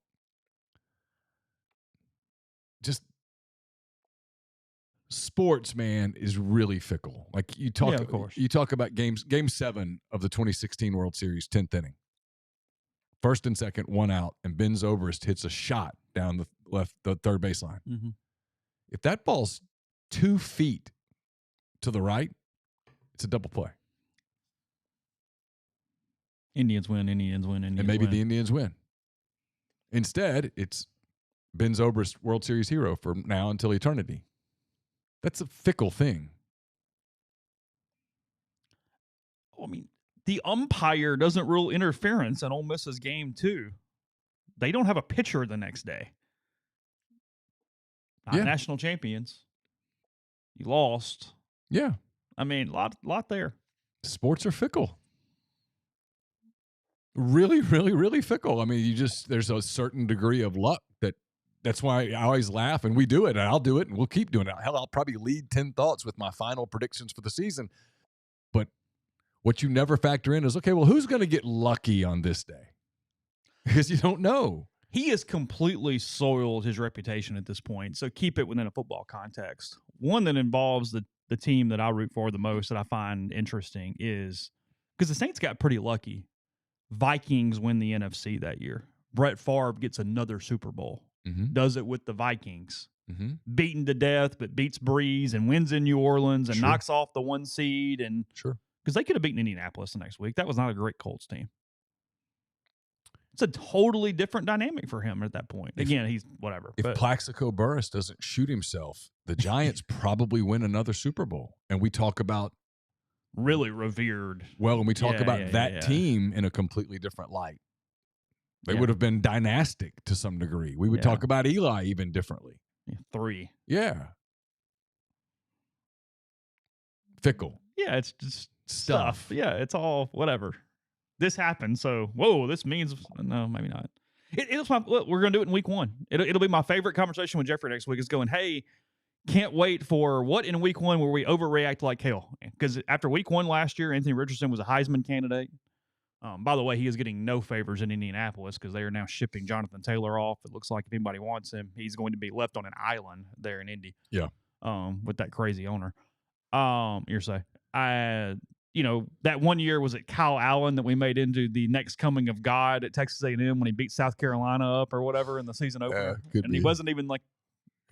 just sports, man, is really fickle. Like you talk about game 7 of the 2016 World Series, 10th inning. first and second, one out, and Ben Zobrist hits a shot down the third baseline. Mm-hmm. If that ball's 2 feet to the right, it's a double play. Indians win. And maybe the Indians win. Instead, it's Ben Zobrist, World Series hero from now until eternity. That's a fickle thing. I mean, the umpire doesn't rule interference in Ole Miss's game, too. They don't have a pitcher the next day. Not national champions. You lost. Yeah. I mean, lot there. Sports are fickle. Really, really, really fickle. I mean, there's a certain degree of luck that's why I always laugh, and we do it, and I'll do it, and we'll keep doing it. Hell, I'll probably lead 10 thoughts with my final predictions for the season. But what you never factor in is, okay, well, who's going to get lucky on this day? Because you don't know. He has completely soiled his reputation at this point, so keep it within a football context. One that involves the team that I root for the most that I find interesting is, because the Saints got pretty lucky, Vikings win the NFC that year. Brett Favre gets another Super Bowl. Mm-hmm. Does it with the Vikings. Mm-hmm. Beaten to death, but beats Breeze and wins in New Orleans and Sure. knocks off the 1 seed. And sure. Because they could have beaten Indianapolis the next week. That was not a great Colts team. It's a totally different dynamic for him at that point. Again, he's whatever. If Plaxico Burress doesn't shoot himself, the Giants probably win another Super Bowl. And we talk about really revered. Well, and we talk about that team in a completely different light. They would have been dynastic to some degree. We would talk about Eli even differently. 3. Yeah. Fickle. Yeah, it's just stuff. Yeah, it's all whatever. This happened, so whoa, this means no, maybe not. Look, we're gonna do it in week 1. It'll be my favorite conversation with Jeffrey next week. Is going, hey, can't wait for what in week 1 where we overreact like hell. Because after week 1 last year, Anthony Richardson was a Heisman candidate. By the way, he is getting no favors in Indianapolis because they are now shipping Jonathan Taylor off. It looks like if anybody wants him, he's going to be left on an island there in Indy. Yeah. With that crazy owner. You're saying, that 1 year was it Kyle Allen that we made into the next coming of God at Texas A&M when he beat South Carolina up or whatever in the season opener, and he wasn't even like,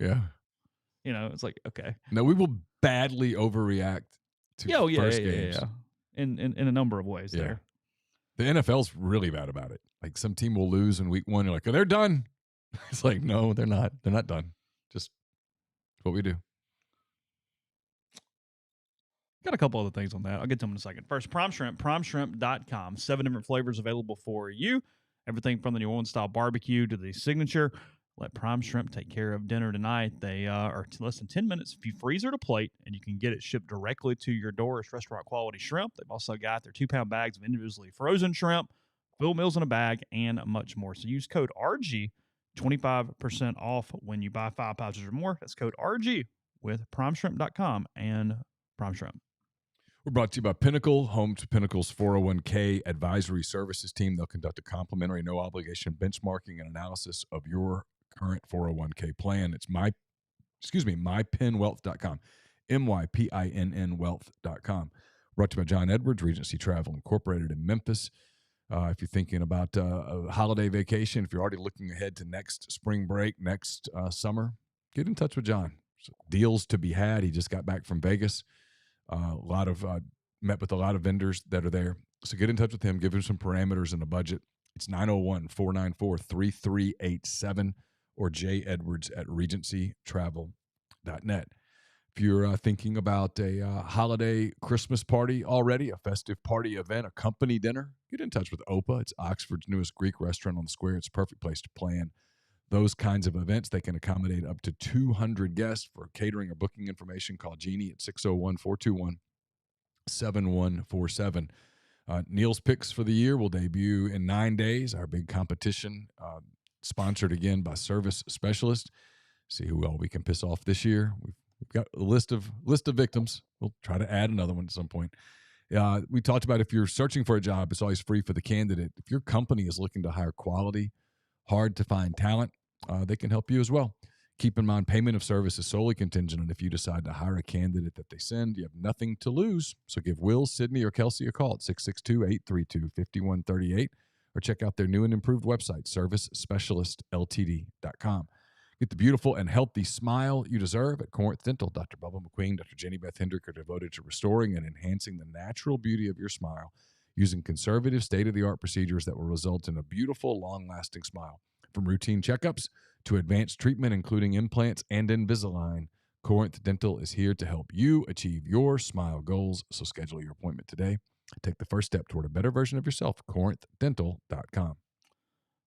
it's like okay. No, we will badly overreact to first games. In a number of ways there. The NFL's really bad about it. Like some team will lose in week 1. You're like, oh, they're done. It's like, no, they're not. They're not done. Just what we do. Got a couple other things on that. I'll get to them in a second. First, Prime Shrimp, primeshrimp.com. 7 different flavors available for you. Everything from the New Orleans style barbecue to the signature. Let Prime Shrimp take care of dinner tonight. They are less than 10 minutes if you freezer to plate, and you can get it shipped directly to your door. It's restaurant quality shrimp. They've also got their 2-pound bags of individually frozen shrimp, full meals in a bag, and much more. So use code RG, 25% off when you buy 5 pouches or more. That's code RG with primeshrimp.com and Prime Shrimp. We're brought to you by Pinnacle, home to Pinnacle's 401k advisory services team. They'll conduct a complimentary, no-obligation benchmarking and analysis of your current 401k plan. It's mypinwealth.com, MYPINN wealth.com. Brought to you by John Edwards, Regency Travel Incorporated in Memphis. If you're thinking about a holiday vacation, if you're already looking ahead to next spring break, next summer, get in touch with John. Deals to be had. He just got back from Vegas. Met with a lot of vendors that are there. So get in touch with him. Give him some parameters and a budget. It's 901-494-3387 or jedwards@regencytravel.net. If you're thinking about a holiday Christmas party already, a festive party event, a company dinner, get in touch with OPA. It's Oxford's newest Greek restaurant on the square. It's a perfect place to plan those kinds of events. They can accommodate up to 200 guests. For catering or booking information, call Jeannie at 601-421-7147. Neil's Picks for the year will debut in 9 days. Our big competition, sponsored again by Service Specialist. See who all we can piss off this year. We've got a list of victims. We'll try to add another one at some point. We talked about if you're searching for a job, it's always free for the candidate. If your company is looking to hire quality, hard to find talent, they can help you as well. Keep in mind, payment of service is solely contingent on if you decide to hire a candidate that they send. You have nothing to lose. So give Will, Sydney, or Kelsey a call at 662-832-5138 or check out their new and improved website, servicespecialistltd.com. Get the beautiful and healthy smile you deserve at Corinth Dental. Dr. Bubba McQueen, Dr. Jenny Beth Hendrick are devoted to restoring and enhancing the natural beauty of your smile using conservative, state-of-the-art procedures that will result in a beautiful, long-lasting smile. From routine checkups to advanced treatment, including implants and Invisalign, Corinth Dental is here to help you achieve your smile goals. So schedule your appointment today. Take the first step toward a better version of yourself. CorinthDental.com.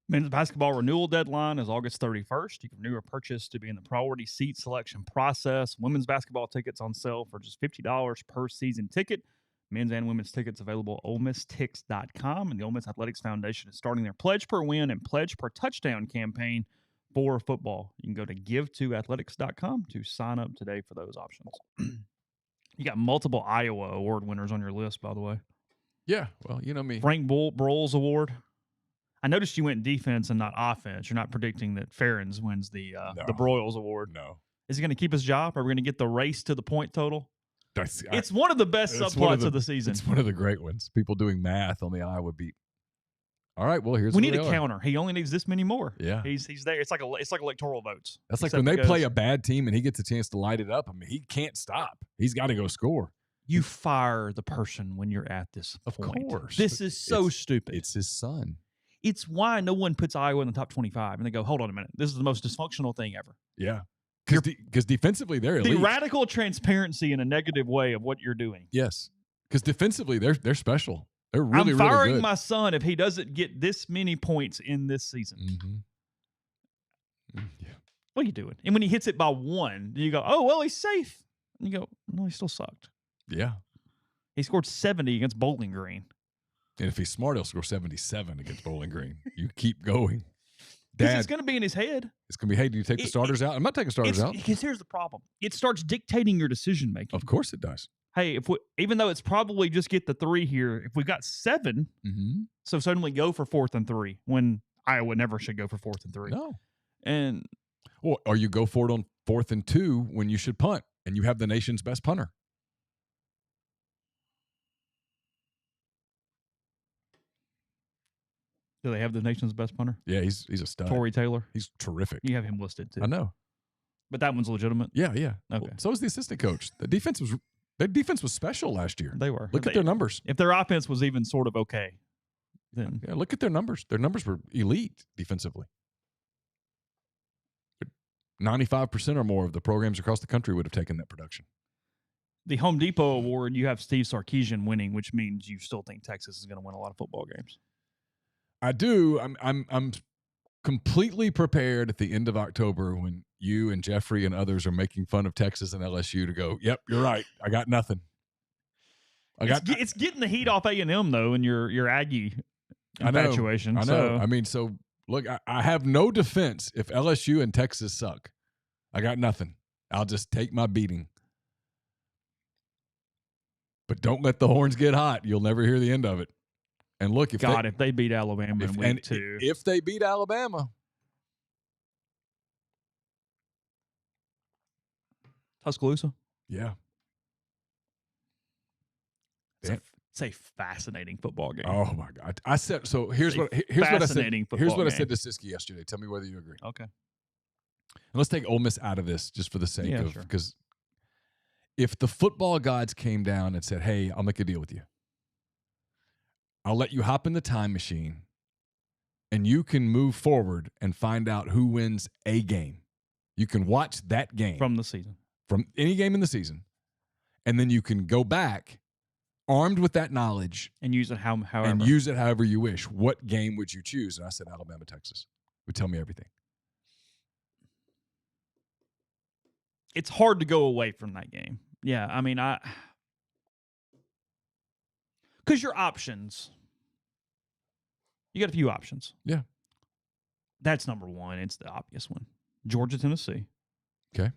Men's basketball renewal deadline is August 31st. You can renew or purchase to be in the priority seat selection process. Women's basketball tickets on sale for just $50 per season ticket. Men's and women's tickets available at OleMissTix.com. And the Ole Miss Athletics Foundation is starting their Pledge Per Win and Pledge Per Touchdown campaign for football. You can go to GiveToAthletics.com to sign up today for those options. You got multiple Iowa award winners on your list, by the way. Yeah, well, you know me. Frank Broyles Award. I noticed you went defense and not offense. You're not predicting that Ferentz wins the Broyles Award. No. Is he going to keep his job? Are we going to get the race to the point total? It's one of the best it's subplots of the season. It's one of the great ones. People doing math on the Iowa beat. All right, well, we need a counter. He only needs this many more. Yeah, he's there. It's like electoral votes. That's like when they play a bad team and he gets a chance to light it up. I mean, he can't stop. He's got to go score. You fire the person when you're at this point. Of course. This is so stupid. It's his son. It's why no one puts Iowa in the top 25. And they go, hold on a minute. This is the most dysfunctional thing ever. Yeah. Because defensively, they're elite. The radical transparency in a negative way of what you're doing. Yes. Because defensively, they're special. They're really, I'm firing really good. my son if he doesn't get this many points in this season. Mm-hmm. Yeah. What are you doing? And when he hits it by one, you go, oh, well, he's safe. And you go, no, he still sucked. Yeah. He scored 70 against Bowling Green. And if he's smart, he'll score 77 against Bowling Green. You keep going. Dad, it's going to be in his head. It's going to be, hey, do you take the starters out? I'm not taking starters out. Because here's the problem. It starts dictating your decision making. Of course it does. Hey, even though it's probably just get the 3 here, if we got 7, so suddenly go for 4th and 3 when Iowa never should go for 4th and 3. No. And or you go for it on 4th and 2 when you should punt and you have the nation's best punter. Do they have the nation's best punter? Yeah, he's a stud. Torrey Taylor. He's terrific. You have him listed too. I know. But that one's legitimate. Yeah. Okay. Well, so is the assistant coach. Their defense was special last year. They were. Look at their numbers. If their offense was even sort of okay, then look at their numbers. Their numbers were elite defensively. 95% or more of the programs across the country would have taken that production. The Home Depot Award, you have Steve Sarkisian winning, which means you still think Texas is going to win a lot of football games. I do. I'm completely prepared at the end of October when you and Jeffrey and others are making fun of Texas and LSU to go, yep, you're right. I got nothing. It's getting the heat off A&M, though, and your Aggie infatuation. I know. So look, I have no defense if LSU and Texas suck. I got nothing. I'll just take my beating. But don't let the horns get hot. You'll never hear the end of it. And look, if they beat Alabama in week 2. If they beat Alabama. Tuscaloosa? Yeah. It's a fascinating football game. Oh my God! I said so. Here's what I said. Here's what I said to Siski yesterday. Tell me whether you agree. Okay. And let's take Ole Miss out of this just for the sake of sure. Because if the football gods came down and said, "Hey, I'll make a deal with you. I'll let you hop in the time machine, and you can move forward and find out who wins a game. You can watch that game from the season, from any game in the season, and then you can go back." Armed with that knowledge and use it however. And use it however you wish. What game would you choose? And I said Alabama, Texas. It would tell me everything. It's hard to go away from that game. Yeah, I mean, because your options, you got a few options. Yeah, that's number one. It's the obvious one. Georgia, Tennessee. Okay.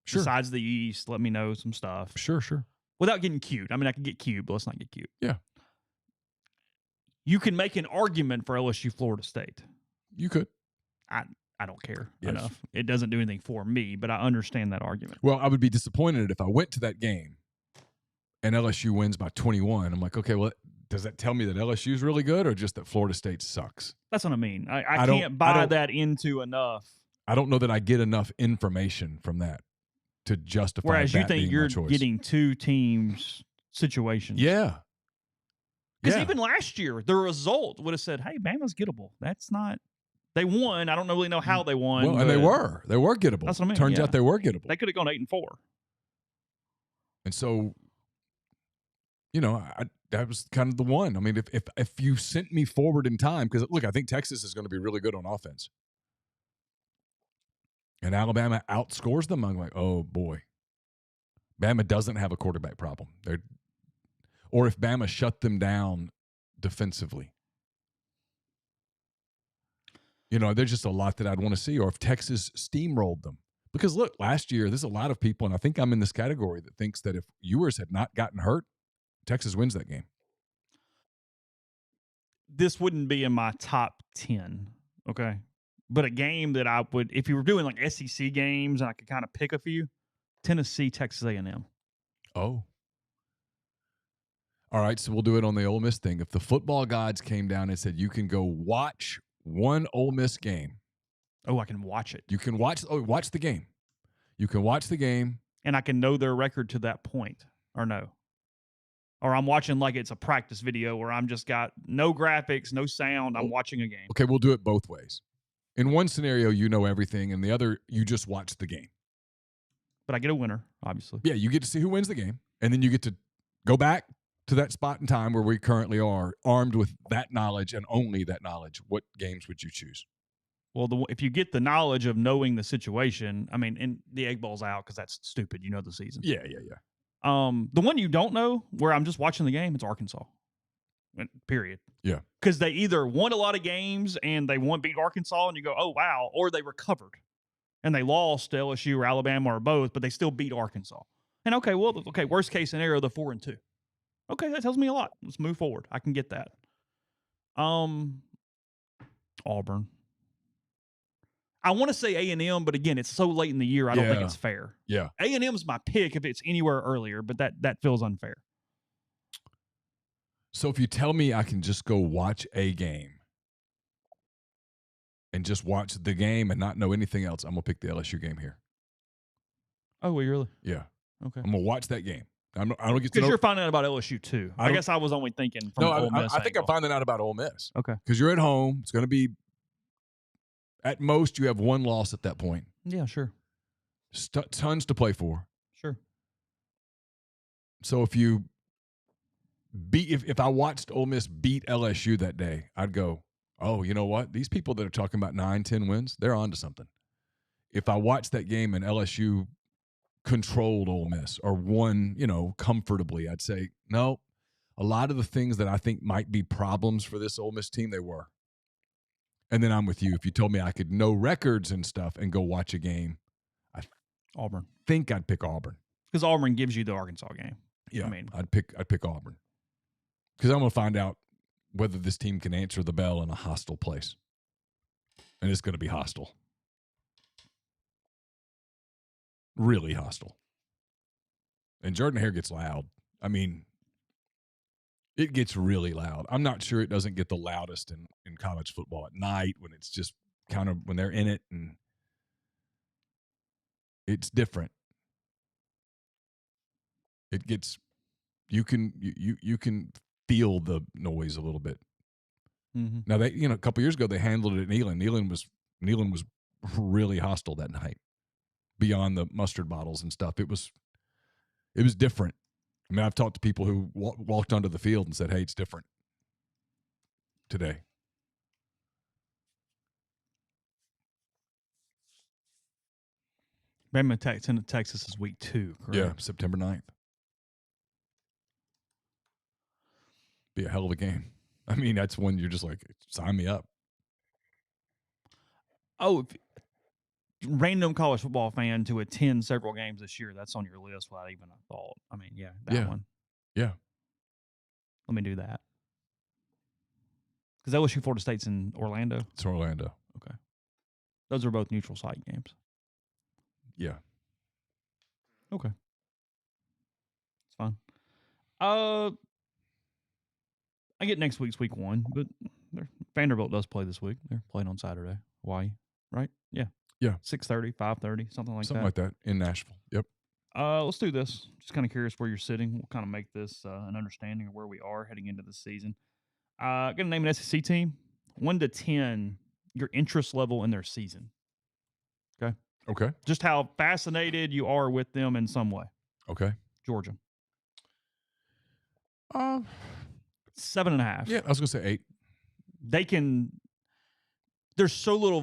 Sure. Besides the East, let me know some stuff. Sure. Without getting cute. I mean, I can get cute, but let's not get cute. Yeah. You can make an argument for LSU, Florida State. You could. I don't care enough. It doesn't do anything for me, but I understand that argument. Well, I would be disappointed if I went to that game and LSU wins by 21. I'm like, okay, well, does that tell me that LSU is really good or just that Florida State sucks? That's what I mean. I I don't- can't I buy don't- that into enough. I don't know that I get enough information from that to justify Whereas you that think being you're my choice. getting two teams situations. Yeah. Because Yeah. even last year, the result would have said, hey, Bama's gettable. That's not. They won. I don't really know how they won. Well, and they were gettable. That's what I mean, Turns yeah. out they were gettable. They could have gone 8-4. And so, that was kind of the one. I mean, if you sent me forward in time, because look, I think Texas is going to be really good on offense, and Alabama outscores them, I'm like, oh boy, Bama doesn't have a quarterback problem. Or if Bama shut them down defensively, there's just a lot that I'd want to see. Or if Texas steamrolled them. Because look, last year, there's a lot of people, and I think I'm in this category, that thinks that if Ewers had not gotten hurt, Texas wins that game. This wouldn't be in my top 10, okay? But a game that I would, if you were doing like SEC games and I could kind of pick a few, Tennessee, Texas A&M. Oh. All right, so we'll do it on the Ole Miss thing. If the football gods came down and said you can go watch one Ole Miss game. Oh, I can watch it. You can watch the game. You can watch the game. And I can know their record to that point, or no? Or I'm watching like it's a practice video where I'm just got no graphics, no sound. I'm watching a game. Okay, we'll do it both ways. In one scenario, you know everything. In the other, you just watch the game. But I get a winner, obviously. Yeah, you get to see who wins the game. And then you get to go back to that spot in time where we currently are, armed with that knowledge and only that knowledge. What games would you choose? Well, if you get the knowledge of knowing the situation, I mean, and the Egg Bowl's out because that's stupid. You know the season. Yeah. The one you don't know, where I'm just watching the game, it's Arkansas. Period. Yeah. Because they either won a lot of games and they beat Arkansas, and you go, oh wow, or they recovered and they lost to LSU or Alabama or both, but they still beat Arkansas. And okay, worst case scenario, they're 4-2. Okay, that tells me a lot. Let's move forward. I can get that. Auburn. I want to say A&M, but again, it's so late in the year, I don't think it's fair. Yeah. A&M's my pick if it's anywhere earlier, but that feels unfair. So if you tell me I can just go watch a game and just watch the game and not know anything else, I'm going to pick the LSU game here. Oh, well, really? Yeah. Okay. I'm going to watch that game. I don't get to know. Because you're finding out about LSU too. I guess I was only thinking from Ole Miss. I think I'm finding out about Ole Miss. Okay. Because you're at home. It's going to be, at most, you have one loss at that point. Yeah, sure. Tons to play for. Sure. So if I watched Ole Miss beat LSU that day, I'd go, oh, you know what? These people that are talking about 9-10 wins, they're on to something. If I watched that game and LSU controlled Ole Miss or won, comfortably, I'd say, no, a lot of the things that I think might be problems for this Ole Miss team, they were. And then I'm with you. If you told me I could know records and stuff and go watch a game, Auburn. think I'd pick Auburn. Because Auburn gives you the Arkansas game. Yeah, I mean, I'd pick Auburn. Because I'm going to find out whether this team can answer the bell in a hostile place. And it's going to be hostile. Really hostile. And Jordan Hare gets loud. I mean, it gets really loud. I'm not sure it doesn't get the loudest in college football at night when it's just kind of when they're in it, and it's different. It gets you can feel the noise a little bit. mm-hmm. Now they a couple years ago they handled it at Neyland. Neyland was really hostile that night. Beyond the mustard bottles and stuff, it was different. I mean, I've talked to people who walked onto the field and said, hey, it's different today. Bama Texas is week 2, correct? Yeah, September 9th. Be a hell of a game. I mean, that's when you're just like, sign me up. Oh, random college football fan to attend several games this year, that's on your list without even a thought. I mean, that one. Yeah. Let me do that. Because LSU Florida State's in Orlando. It's Orlando. Okay. Those are both neutral site games. Yeah. Okay. It's fine. I get next week's week 1, but Vanderbilt does play this week. They're playing on Saturday. Hawaii, right? Yeah. Yeah. 6:30, 5:30, something like Something that. like that in Nashville. Yep. Let's do this. Just kind of curious where you're sitting. We'll kind of make this an understanding of where we are heading into the season. Going to name an SEC team. 1 to 10, your interest level in their season. Okay. Okay. Just how fascinated you are with them in some way. Okay. Georgia. 7.5. 7.5. Yeah, I was gonna say 8. They can. There's so little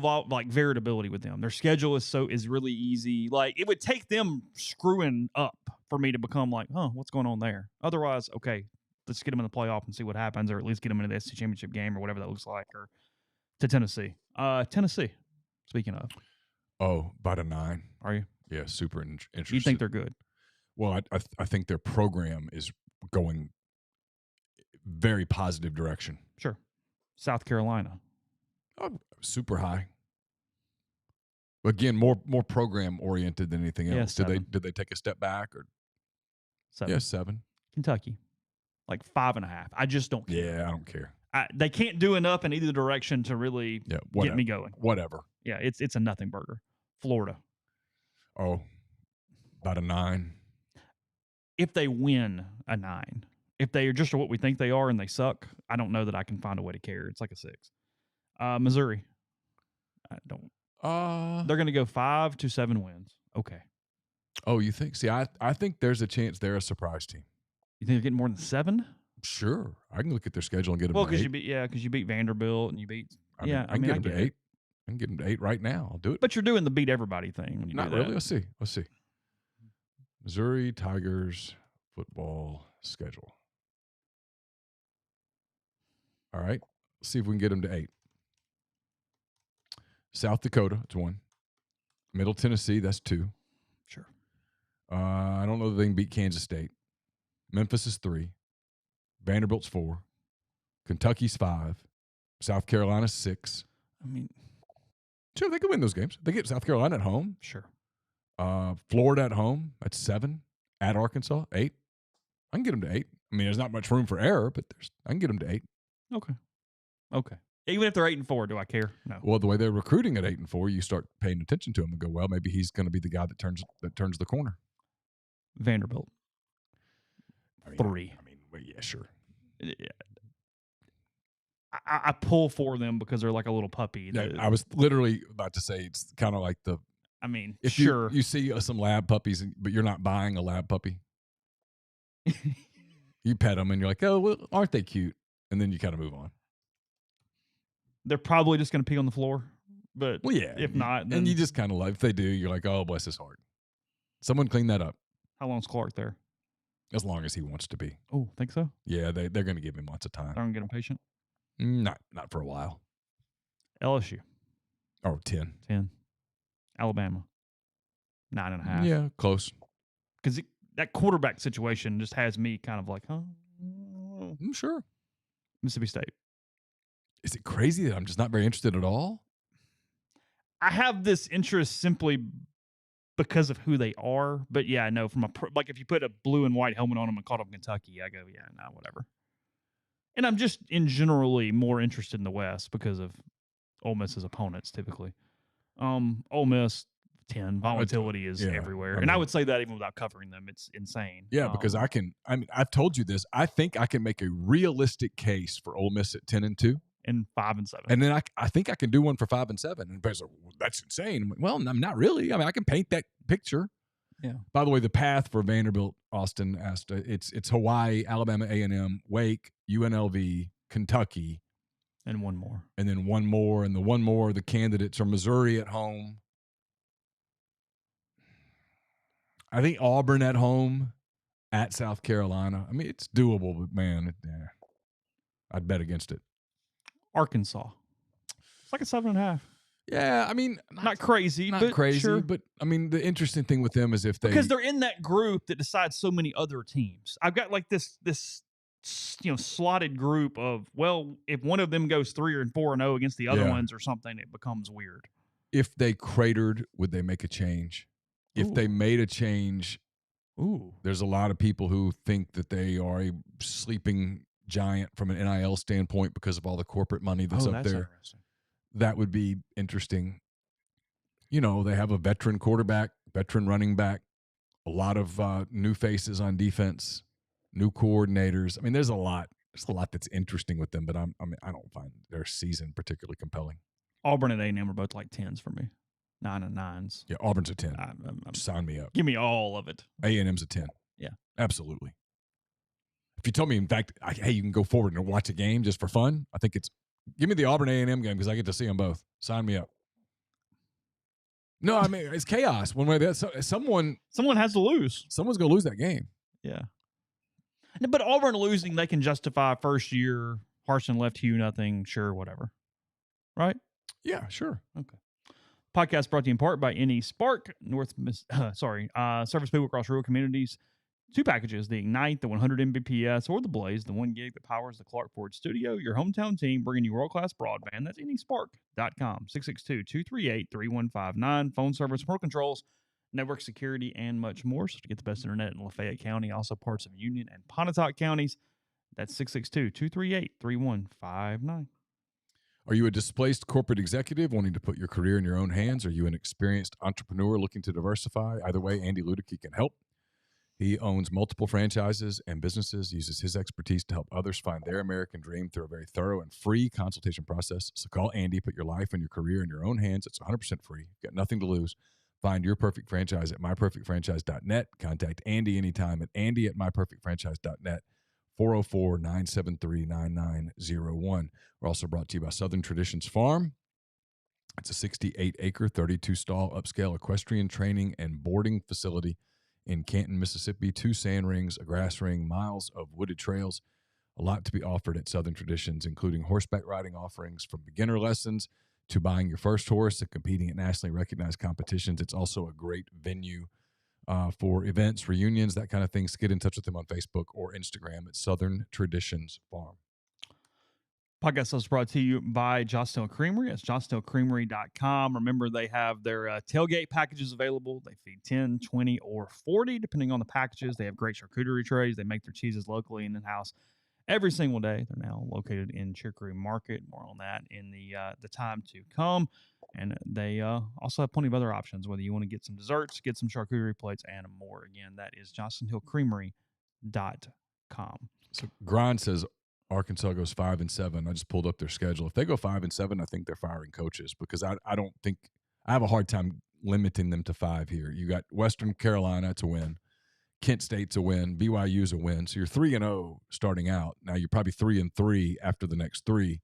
variability with them. Their schedule is really easy. Like, it would take them screwing up for me to become like, what's going on there? Otherwise, okay, let's get them in the playoff and see what happens, or at least get them into the SEC championship game or whatever that looks like, or to Tennessee. Tennessee. Speaking of, About a 9. are you? Yeah, super interesting. You think they're good? Well, I think their program is going very positive direction. Sure. South Carolina. Super high. Again, more program oriented than anything else. Yeah, Did they take a step back or 7. Yeah, 7. Kentucky. Like 5.5. I just don't care. Yeah, I don't care. They can't do enough in either direction to really get me going. Whatever. Yeah, it's a nothing burger. Florida. About a 9. If they win, a 9. If they are just what we think they are and they suck, I don't know that I can find a way to care. It's like a 6. Missouri. I don't. They're going to go 5 to 7 wins. Okay. Oh, you think? See, I think there's a chance they're a surprise team. You think they're getting more than 7? Sure, I can look at their schedule and get them. Well, to because 8. you beat Vanderbilt and you beat. I can get them to 8. I can get them to 8 right now. I'll do it. But you're doing the beat everybody thing when you Not do that. really. Let's see. Missouri Tigers football schedule. All right. Let's see if we can get them to 8. South Dakota, it's 1. Middle Tennessee, that's 2. Sure. I don't know that they can beat Kansas State. Memphis is 3. Vanderbilt's 4. Kentucky's 5. South Carolina's 6. I mean, sure, they can win those games. They get South Carolina at home. Sure. Florida at home, that's 7. At Arkansas, 8. I can get them to 8. I mean, there's not much room for error, but I can get them to 8. Okay. Even if they're 8-4, do I care? No. Well, the way they're recruiting at 8-4, you start paying attention to him and go, well, maybe he's going to be the guy that turns the corner. Vanderbilt. 3. Well, yeah, sure. Yeah. I pull for them because they're like a little puppy. I was literally about to say it's kind of like if sure. you see some lab puppies, but you're not buying a lab puppy. You pet them and you're like, oh, well, aren't they cute? And then you kind of move on. They're probably just going to pee on the floor. But if not, then and you just kind of if they do, you're like, oh, bless his heart. Someone clean that up. How long's Clark there? As long as he wants to be. Oh, think so? Yeah, they're going to give him lots of time. They're going to get him patient? Not for a while. LSU. 10. 10. Alabama. 9.5. Yeah, close. Because that quarterback situation just has me kind of like, Sure. Mississippi State. Is it crazy that I'm just not very interested at all? I have this interest simply because of who they are. But yeah, no, from if you put a blue and white helmet on them and called them Kentucky, I go, yeah, no, whatever. And I'm just generally more interested in the West because of Ole Miss's opponents typically. Ole Miss 10. Volatility is everywhere. And I would say that even without covering them, it's insane. Yeah, because I've told you this. I think I can make a realistic case for Ole Miss at 10-2. And 5-7. And then I think I can do one for 5-7. And everybody's like, well, that's insane. I'm like, well, I'm not really. I mean, I can paint that picture. Yeah. By the way, the path for Vanderbilt, Austin asked, it's Hawaii, Alabama A&M, Wake, UNLV, Kentucky. And one more. And then one more. And the one more, the candidates are Missouri at home. I think Auburn at home, at South Carolina. I mean, it's doable, but man, I'd bet against it. Arkansas. It's like a 7.5. Yeah, I mean, not crazy, but crazy. Sure. But I mean, the interesting thing with them is because they're in that group that decides so many other teams. I've got like this slotted group of, well, if one of them goes 3-4-0 against the other ones or something, it becomes weird. If they cratered, would they make a change? Ooh. If they made a change, ooh, there's a lot of people who think that they are a sleeping giant from an NIL standpoint because of all the corporate money that's up that's there. interesting. That would be interesting. They have a veteran quarterback, veteran running back, a lot of new faces on defense, new coordinators. I mean, there's a lot. There's a lot that's interesting with them, but I don't find their season particularly compelling. Auburn and A&M are both like 10s for me. 9 and 9s. Yeah, Auburn's a 10. Sign me up. Give me all of it. A&M's a 10. Yeah. Absolutely. If you tell me, in fact, hey, you can go forward and watch a game just for fun, I think give me the Auburn A&M game because I get to see them both. Sign me up. No, I mean, it's chaos. One way or the other. Someone has to lose. Someone's going to lose that game. Yeah. But Auburn losing, they can justify first year, Harsin left Hugh nothing, sure, whatever. Right? Yeah, sure. Okay. Podcast brought to you in part by NE Spark, service people across rural communities. 2 packages, the Ignite, the 100 Mbps, or the Blaze, the 1 gig that powers the Clark Ford studio. Your hometown team bringing you world-class broadband. That's nespark.com, 662-238-3159. Phone service, remote controls, network security, and much more. So to get the best internet in Lafayette County, also parts of Union and Pontotoc counties, that's 662-238-3159. Are you a displaced corporate executive wanting to put your career in your own hands? Are you an experienced entrepreneur looking to diversify? Either way, Andy Ludicky can help. He owns multiple franchises and businesses, uses his expertise to help others find their American dream through a very thorough and free consultation process. So call Andy, put your life and your career in your own hands. It's 100% free. You've got nothing to lose. Find your perfect franchise at myperfectfranchise.net. Contact Andy anytime at andy@myperfectfranchise.net, 404-973-9901. We're also brought to you by Southern Traditions Farm. It's a 68-acre, 32-stall upscale equestrian training and boarding facility in Canton, Mississippi. 2 sand rings, a grass ring, miles of wooded trails. A lot to be offered at Southern Traditions, including horseback riding offerings from beginner lessons to buying your first horse and competing at nationally recognized competitions. It's also a great venue for events, reunions, that kind of thing. So get in touch with them on Facebook or Instagram at Southern Traditions Farm. Podcast is brought to you by Johnstown Creamery. It's johnstoncreamery.com. Remember, they have their tailgate packages available. They feed 10, 20, or 40, depending on the packages. They have great charcuterie trays. They make their cheeses locally and in-house every single day. They're now located in Chicory Market. More on that in the time to come. And they also have plenty of other options, whether you want to get some desserts, get some charcuterie plates, and more. Again, that is johnstonhillcreamery.com. So Grind says Arkansas goes 5-7. I just pulled up their schedule. If they go 5-7, I think they're firing coaches because I don't think I have a hard time limiting them to 5 here. You got Western Carolina to win, Kent State's a win, BYU's a win. So you're 3-0 starting out. Now you're probably 3-3 after the next 3.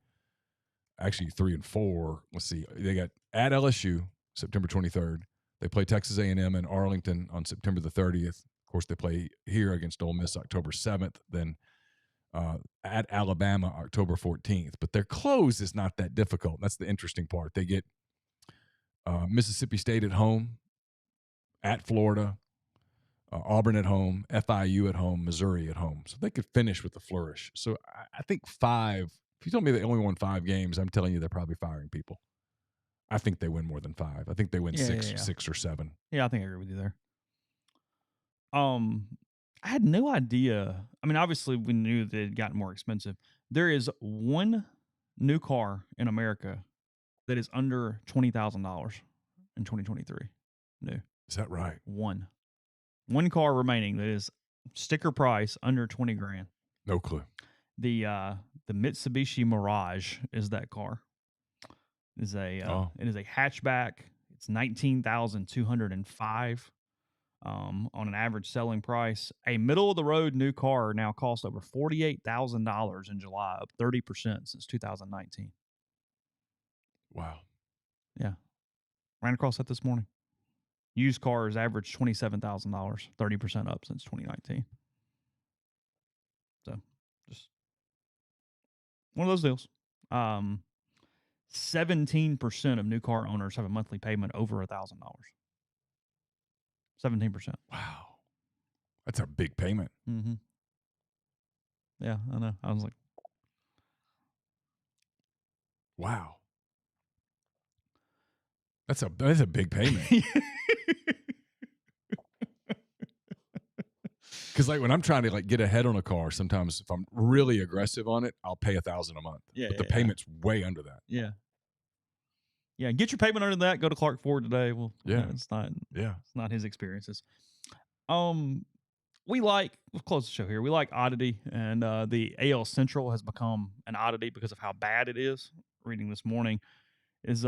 Actually 3-4. Let's see. They got at LSU September 23rd. They play Texas A&M and Arlington on September the 30th. Of course, they play here against Ole Miss October 7th. Then at Alabama October 14th. But their close is not that difficult. That's the interesting part. They get Mississippi State at home, at Florida, Auburn at home, FIU at home, Missouri at home. So they could finish with a flourish. So I think 5. If you told me they only won 5 games, I'm telling you they're probably firing people. I think they win more than 5. I think they win 6 or 7. Yeah, I think I agree with you there. I had no idea. I mean, obviously we knew that it had gotten more expensive. There is one new car in America that is under $20,000 in 2023. New. Is that right? One car remaining that is sticker price under 20 grand. No clue. The Mitsubishi Mirage is that car. It is a hatchback. It's $19,205 on an average selling price. A middle of the road new car now costs over $48,000 in July, up 30% since 2019. Wow. Yeah, ran across that this morning. Used cars average $27,000, 30% up since 2019. So, just one of those deals. 17% of new car owners have a monthly payment over $1,000. 17%. Wow. That's a big payment. Mm-hmm. Yeah, I know. I was like, wow. That's a big payment. Because like when I'm trying to like get ahead on a car, sometimes if I'm really aggressive on it, I'll pay $1,000 a month. Yeah, but the yeah. payment's way under that. Yeah. Yeah, get your payment under that. Go to Clark Ford today. Well, Yeah. it's not his experiences. We'll close the show here. We like oddity, and the AL Central has become an oddity because of how bad it is. Reading this morning is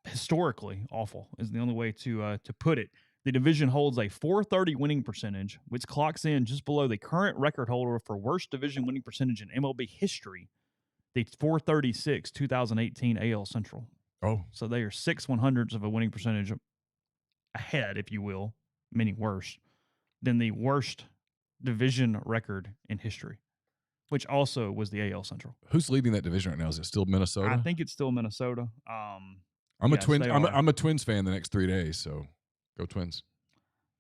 historically awful is the only way to put it. The division holds a .430 winning percentage, which clocks in just below the current record holder for worst division winning percentage in MLB history, the .436 2018 AL Central. Oh. So they are 6/100ths of a winning percentage ahead, if you will, meaning worse, than the worst division record in history, which also was the AL Central. Who's leading that division right now? Is it still Minnesota? I think it's still Minnesota. I'm a Twins fan the next 3 days, so go Twins.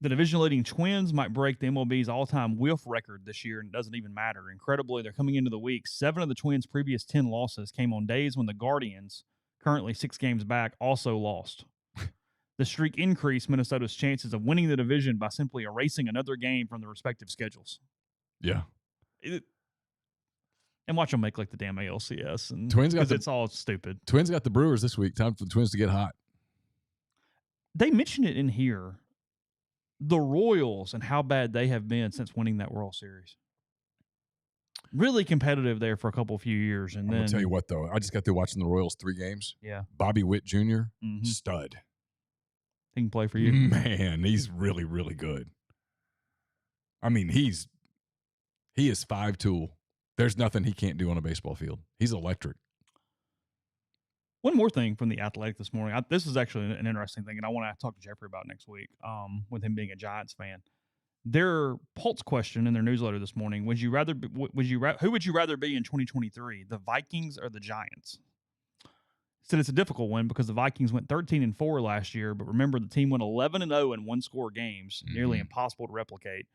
The division-leading Twins might break the MLB's all-time whiff record this year, and it doesn't even matter. Incredibly, they're coming into the week. 7 of the Twins' previous 10 losses came on days when the Guardians, currently 6 games back, also lost. The streak increased Minnesota's chances of winning the division by simply erasing another game from the respective schedules. Yeah. And watch them make like the damn ALCS. And it's all stupid. Twins got the Brewers this week. Time for the Twins to get hot. They mentioned it in here. The Royals and how bad they have been since winning that World Series. Really competitive there for a few years. And I'm going to tell you what, though. I just got through watching the Royals 3 games. Yeah. Bobby Witt Jr., stud. He can play for you. Man, he's really, really good. I mean, he is 5'2". There's nothing he can't do on a baseball field. He's electric. One more thing from the Athletic this morning. This is actually an interesting thing, and I want to talk to Jeffrey about next week with him being a Giants fan. Their pulse question in their newsletter this morning: who would you rather be in 2023, the Vikings or the Giants? Said it's a difficult one because the Vikings went 13-4 last year, but remember the team went 11-0 in one-score games, nearly impossible to replicate.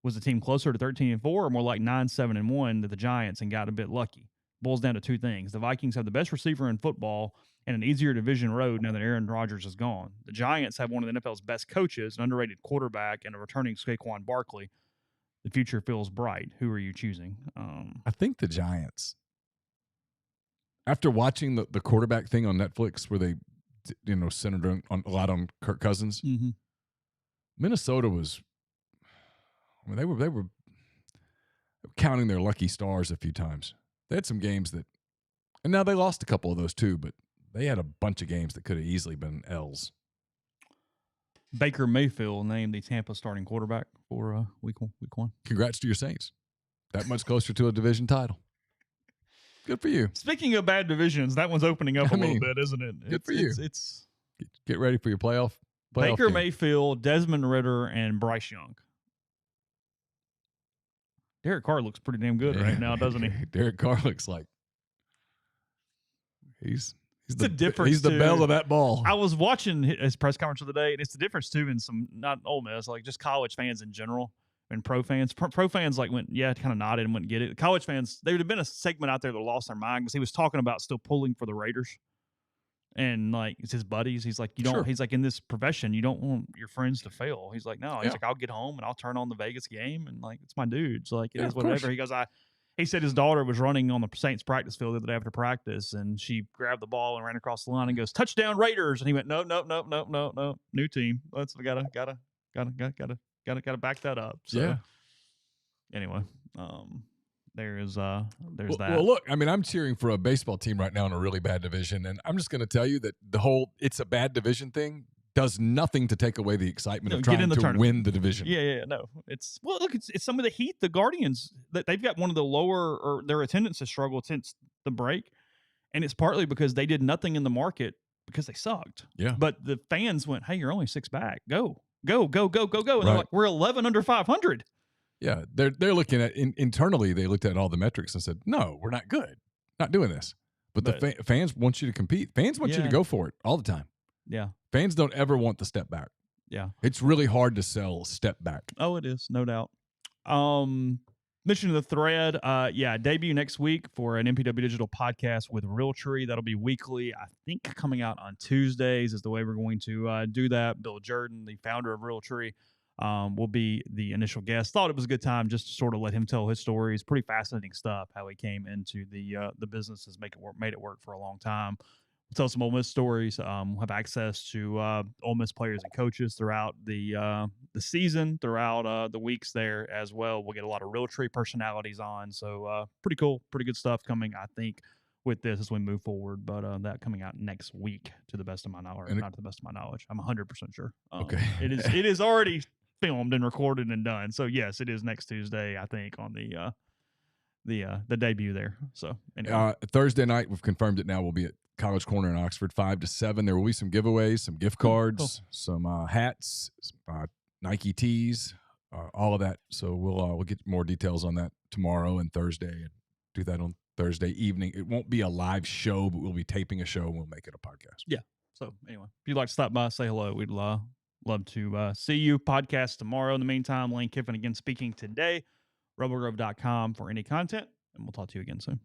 Was the team closer to 13-4 or more like 9-7-1 to the Giants and got a bit lucky? Boils down to 2 things. The Vikings have the best receiver in football and an easier division road now that Aaron Rodgers is gone. The Giants have one of the NFL's best coaches, an underrated quarterback, and a returning Saquon Barkley. The future feels bright. Who are you choosing? I think the Giants. After watching the quarterback thing on Netflix where they centered a lot on Kirk Cousins, Minnesota was – I mean, they were counting their lucky stars a few times. They had some games that – and now they lost a couple of those too, but they had a bunch of games that could have easily been L's. Baker Mayfield named the Tampa starting quarterback for week one. Congrats to your Saints. That much closer to a division title. Good for you. Speaking of bad divisions, that one's opening up a little bit, isn't it? Good for you. It's get ready for your playoff Baker game. Mayfield, Desmond Ridder, and Bryce Young. Derek Carr looks pretty damn good right now, doesn't he? Derek Carr looks like he's the difference. He's the belle of that ball. I was watching his press conference of the day, and it's the difference too in some not Ole Miss, like just college fans in general. And pro fans like kind of nodded and wouldn't get it. College fans, there would have been a segment out there that lost their mind because he was talking about still pulling for the Raiders, and like it's his buddies. He's like, he's like in this profession, you don't want your friends to fail. He's like, no, he's like, I'll get home and I'll turn on the Vegas game, and like it's my dudes. Like it is whatever. He goes, he said his daughter was running on the Saints practice field the other day after practice, and she grabbed the ball and ran across the line and goes, touchdown Raiders, and he went, no, new team. Let's gotta back that up. So, anyway, there's that. Well, look, I mean, I'm cheering for a baseball team right now in a really bad division, and I'm just going to tell you that the whole "it's a bad division" thing does nothing to take away the excitement of trying to win the division. No, it's some of the Heat, the Guardians, that they've got one of the lower, or their attendance has struggled since the break, and it's partly because they did nothing in the market because they sucked. Yeah, but the fans went, "Hey, you're only 6 back. Go." And they're like, we're 11 under 500. Yeah, they're looking at internally. They looked at all the metrics and said, "No, we're not good. Not doing this." But the fans want you to compete. Fans want you to go for it all the time. Yeah, fans don't ever want the step back. Yeah, it's really hard to sell step back. Oh, it is, no doubt. Mission to the thread. Debut next week for an MPW Digital podcast with Realtree. That'll be weekly. I think coming out on Tuesdays is the way we're going to do that. Bill Jordan, the founder of Realtree, will be the initial guest. Thought it was a good time just to sort of let him tell his story. It's pretty fascinating stuff, how he came into the business, has made it work for a long time. We'll tell some Ole Miss stories. We'll have access to Ole Miss players and coaches throughout the season, throughout the weeks there as well. We'll get a lot of Realtree personalities on. So pretty cool, pretty good stuff coming, I think, with this as we move forward. But that coming out next week, to the best of my knowledge, not to the best of my knowledge, I'm 100% sure. Okay. It is already filmed and recorded and done. So yes, it is next Tuesday, I think, on the debut there. So anyway. Thursday night, we've confirmed it now. We'll be at College Corner in Oxford, 5 to 7. There will be some giveaways, some gift cards, some hats, Nike tees, all of that. So we'll get more details on that tomorrow and Thursday, and do that on Thursday evening. It won't be a live show, but we'll be taping a show and we'll make it a podcast. Yeah. So anyway, if you'd like to stop by, say hello. We'd love to see you. Podcast tomorrow. In the meantime, Lane Kiffin again speaking today. RebelGrove.com for any content, and we'll talk to you again soon.